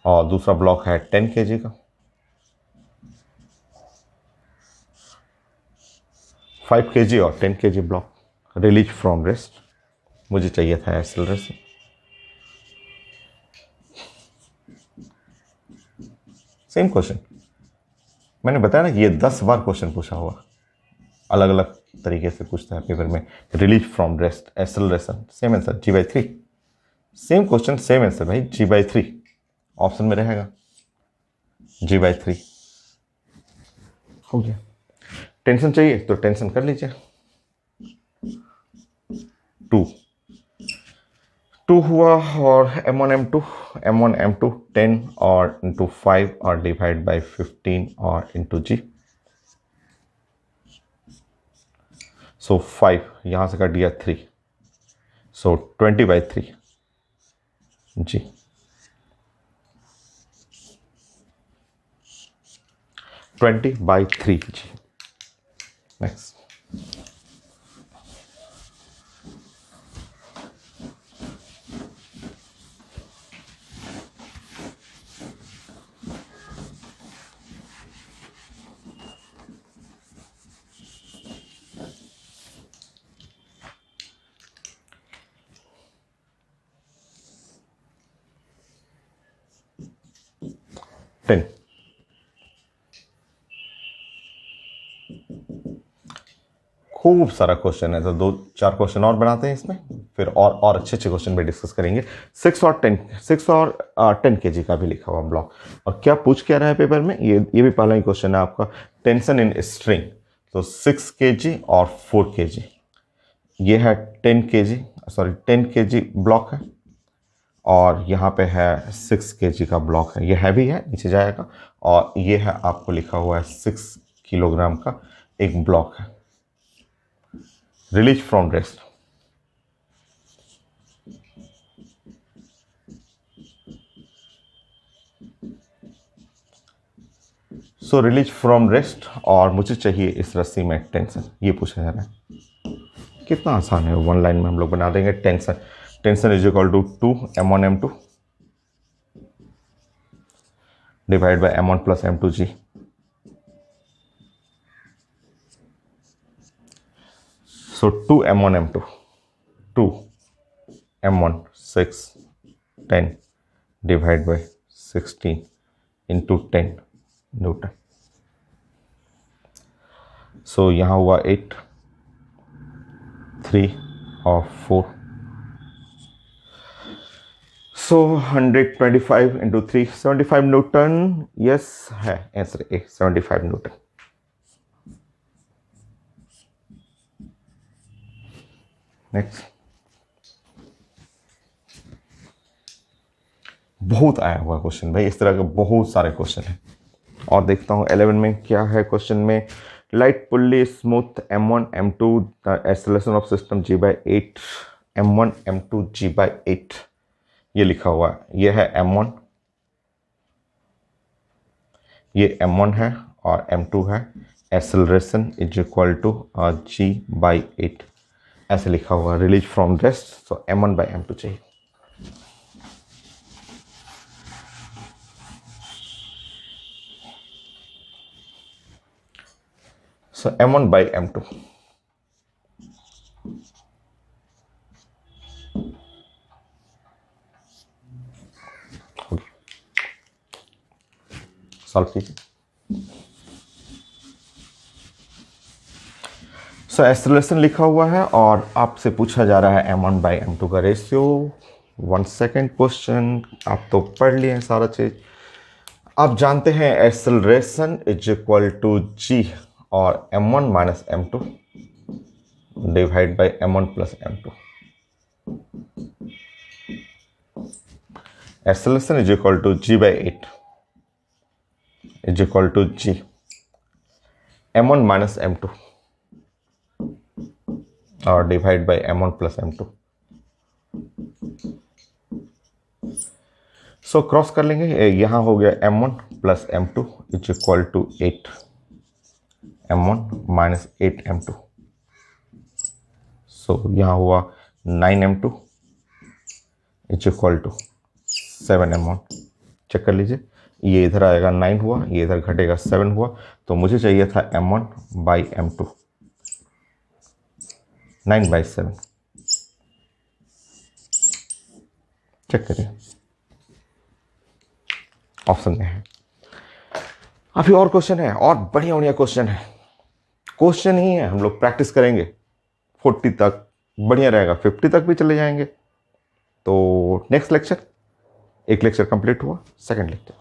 और दूसरा ब्लॉक है 10 kg का। 5 kg और 10 kg block, release from rest, मुझे चाहिए था एक्सेलरेशन। सेम क्वेश्चन, मैंने बताया ना कि ये 10 बार क्वेश्चन पूछा हुआ, अलग अलग तरीके से पूछता है पेपर में। Release from rest, acceleration, same answer g/3, same question same answer भाई, g/3 ऑप्शन में रहेगा, g/3 हो गया। टेंशन चाहिए तो टेंशन कर लीजिए, 2 हुआ, और m1 m2 10 और इंटू 5 और डिवाइड बाई 15 और इंटू जी। सो 5 यहाँ से कट दिया 3, सो 20/3 जी। 20/3 जी। नेक्स्ट, 10। खूब सारा क्वेश्चन है, तो 2-4 क्वेश्चन और बनाते हैं इसमें, फिर और अच्छे अच्छे क्वेश्चन भी डिस्कस करेंगे। 6 और 10 का भी लिखा हुआ ब्लॉक। और क्या पूछ क्या रहा है पेपर में, ये भी पहला ही क्वेश्चन है आपका, टेंशन इन स्ट्रिंग। तो 6 kg और 4 kg, ये है 10 kg ब्लॉक है, और यहाँ पे है 6 kg का ब्लॉक है। ये हैवी है, नीचे जाएगा। और ये है आपको लिखा हुआ है 6 किलोग्राम का एक ब्लॉक है। Release from rest. So release from rest, और मुझे चाहिए इस रस्सी में टेंशन, ये पूछा जा रहा है। कितना आसान है, 1 लाइन में हम लोग बना देंगे। Tension is equal to 2m1m2 divide by m1 plus m2g। So 2m1m2, 2m1 6 10 divide by 16 into 10 newton. So यहाँ हुआ 8, 3 और 4। So 125 into 3, 75 newton. यस है आंसर ए, 75 न्यूटन। नेक्स्ट। बहुत आया हुआ क्वेश्चन भाई, इस तरह के बहुत सारे क्वेश्चन हैं। और देखता हूँ 11 में क्या है क्वेश्चन में। Light pulley smooth m1 m2 acceleration of system g/8, m1 m2 g/8 ये लिखा हुआ है। ये है m1, ये m1 है और m2 है। Acceleration is equal to g/8 ऐसे लिखा हुआ। Release from rest, so m1/m2 चाहिए। So m1/m2। सॉल्व कीजिए। सो एक्सेलरेशन लिखा हुआ है और आपसे पूछा जा रहा है m1/m2 का रेशियो। 1 सेकेंड क्वेश्चन, आप तो पढ़ लिए हैं सारा चीज। आप जानते हैं acceleration is equal to g और m1 minus m2 divide by m1 plus m2। Acceleration is equal to g/8 is equal to g m1 minus m2 और divide by m1 plus m2। So cross कर लेंगे, यहां हो गया m1 plus m2 is equal to 8, m1 minus 8m2। So यहां हुआ 9m2 is equal to 7m1। Check कर लीजिए, ये इधर आएगा 9 हुआ, ये इधर घटेगा 7 हुआ, तो मुझे चाहिए था m1/m2, 9/7। चेक करिए ऑप्शन में है। अभी और क्वेश्चन है, और बढ़िया बढ़िया क्वेश्चन है। क्वेश्चन ही है, हम लोग प्रैक्टिस करेंगे 40 तक, बढ़िया रहेगा, 50 तक भी चले जाएंगे। तो नेक्स्ट लेक्चर, एक लेक्चर कंप्लीट हुआ, सेकंड लेक्चर।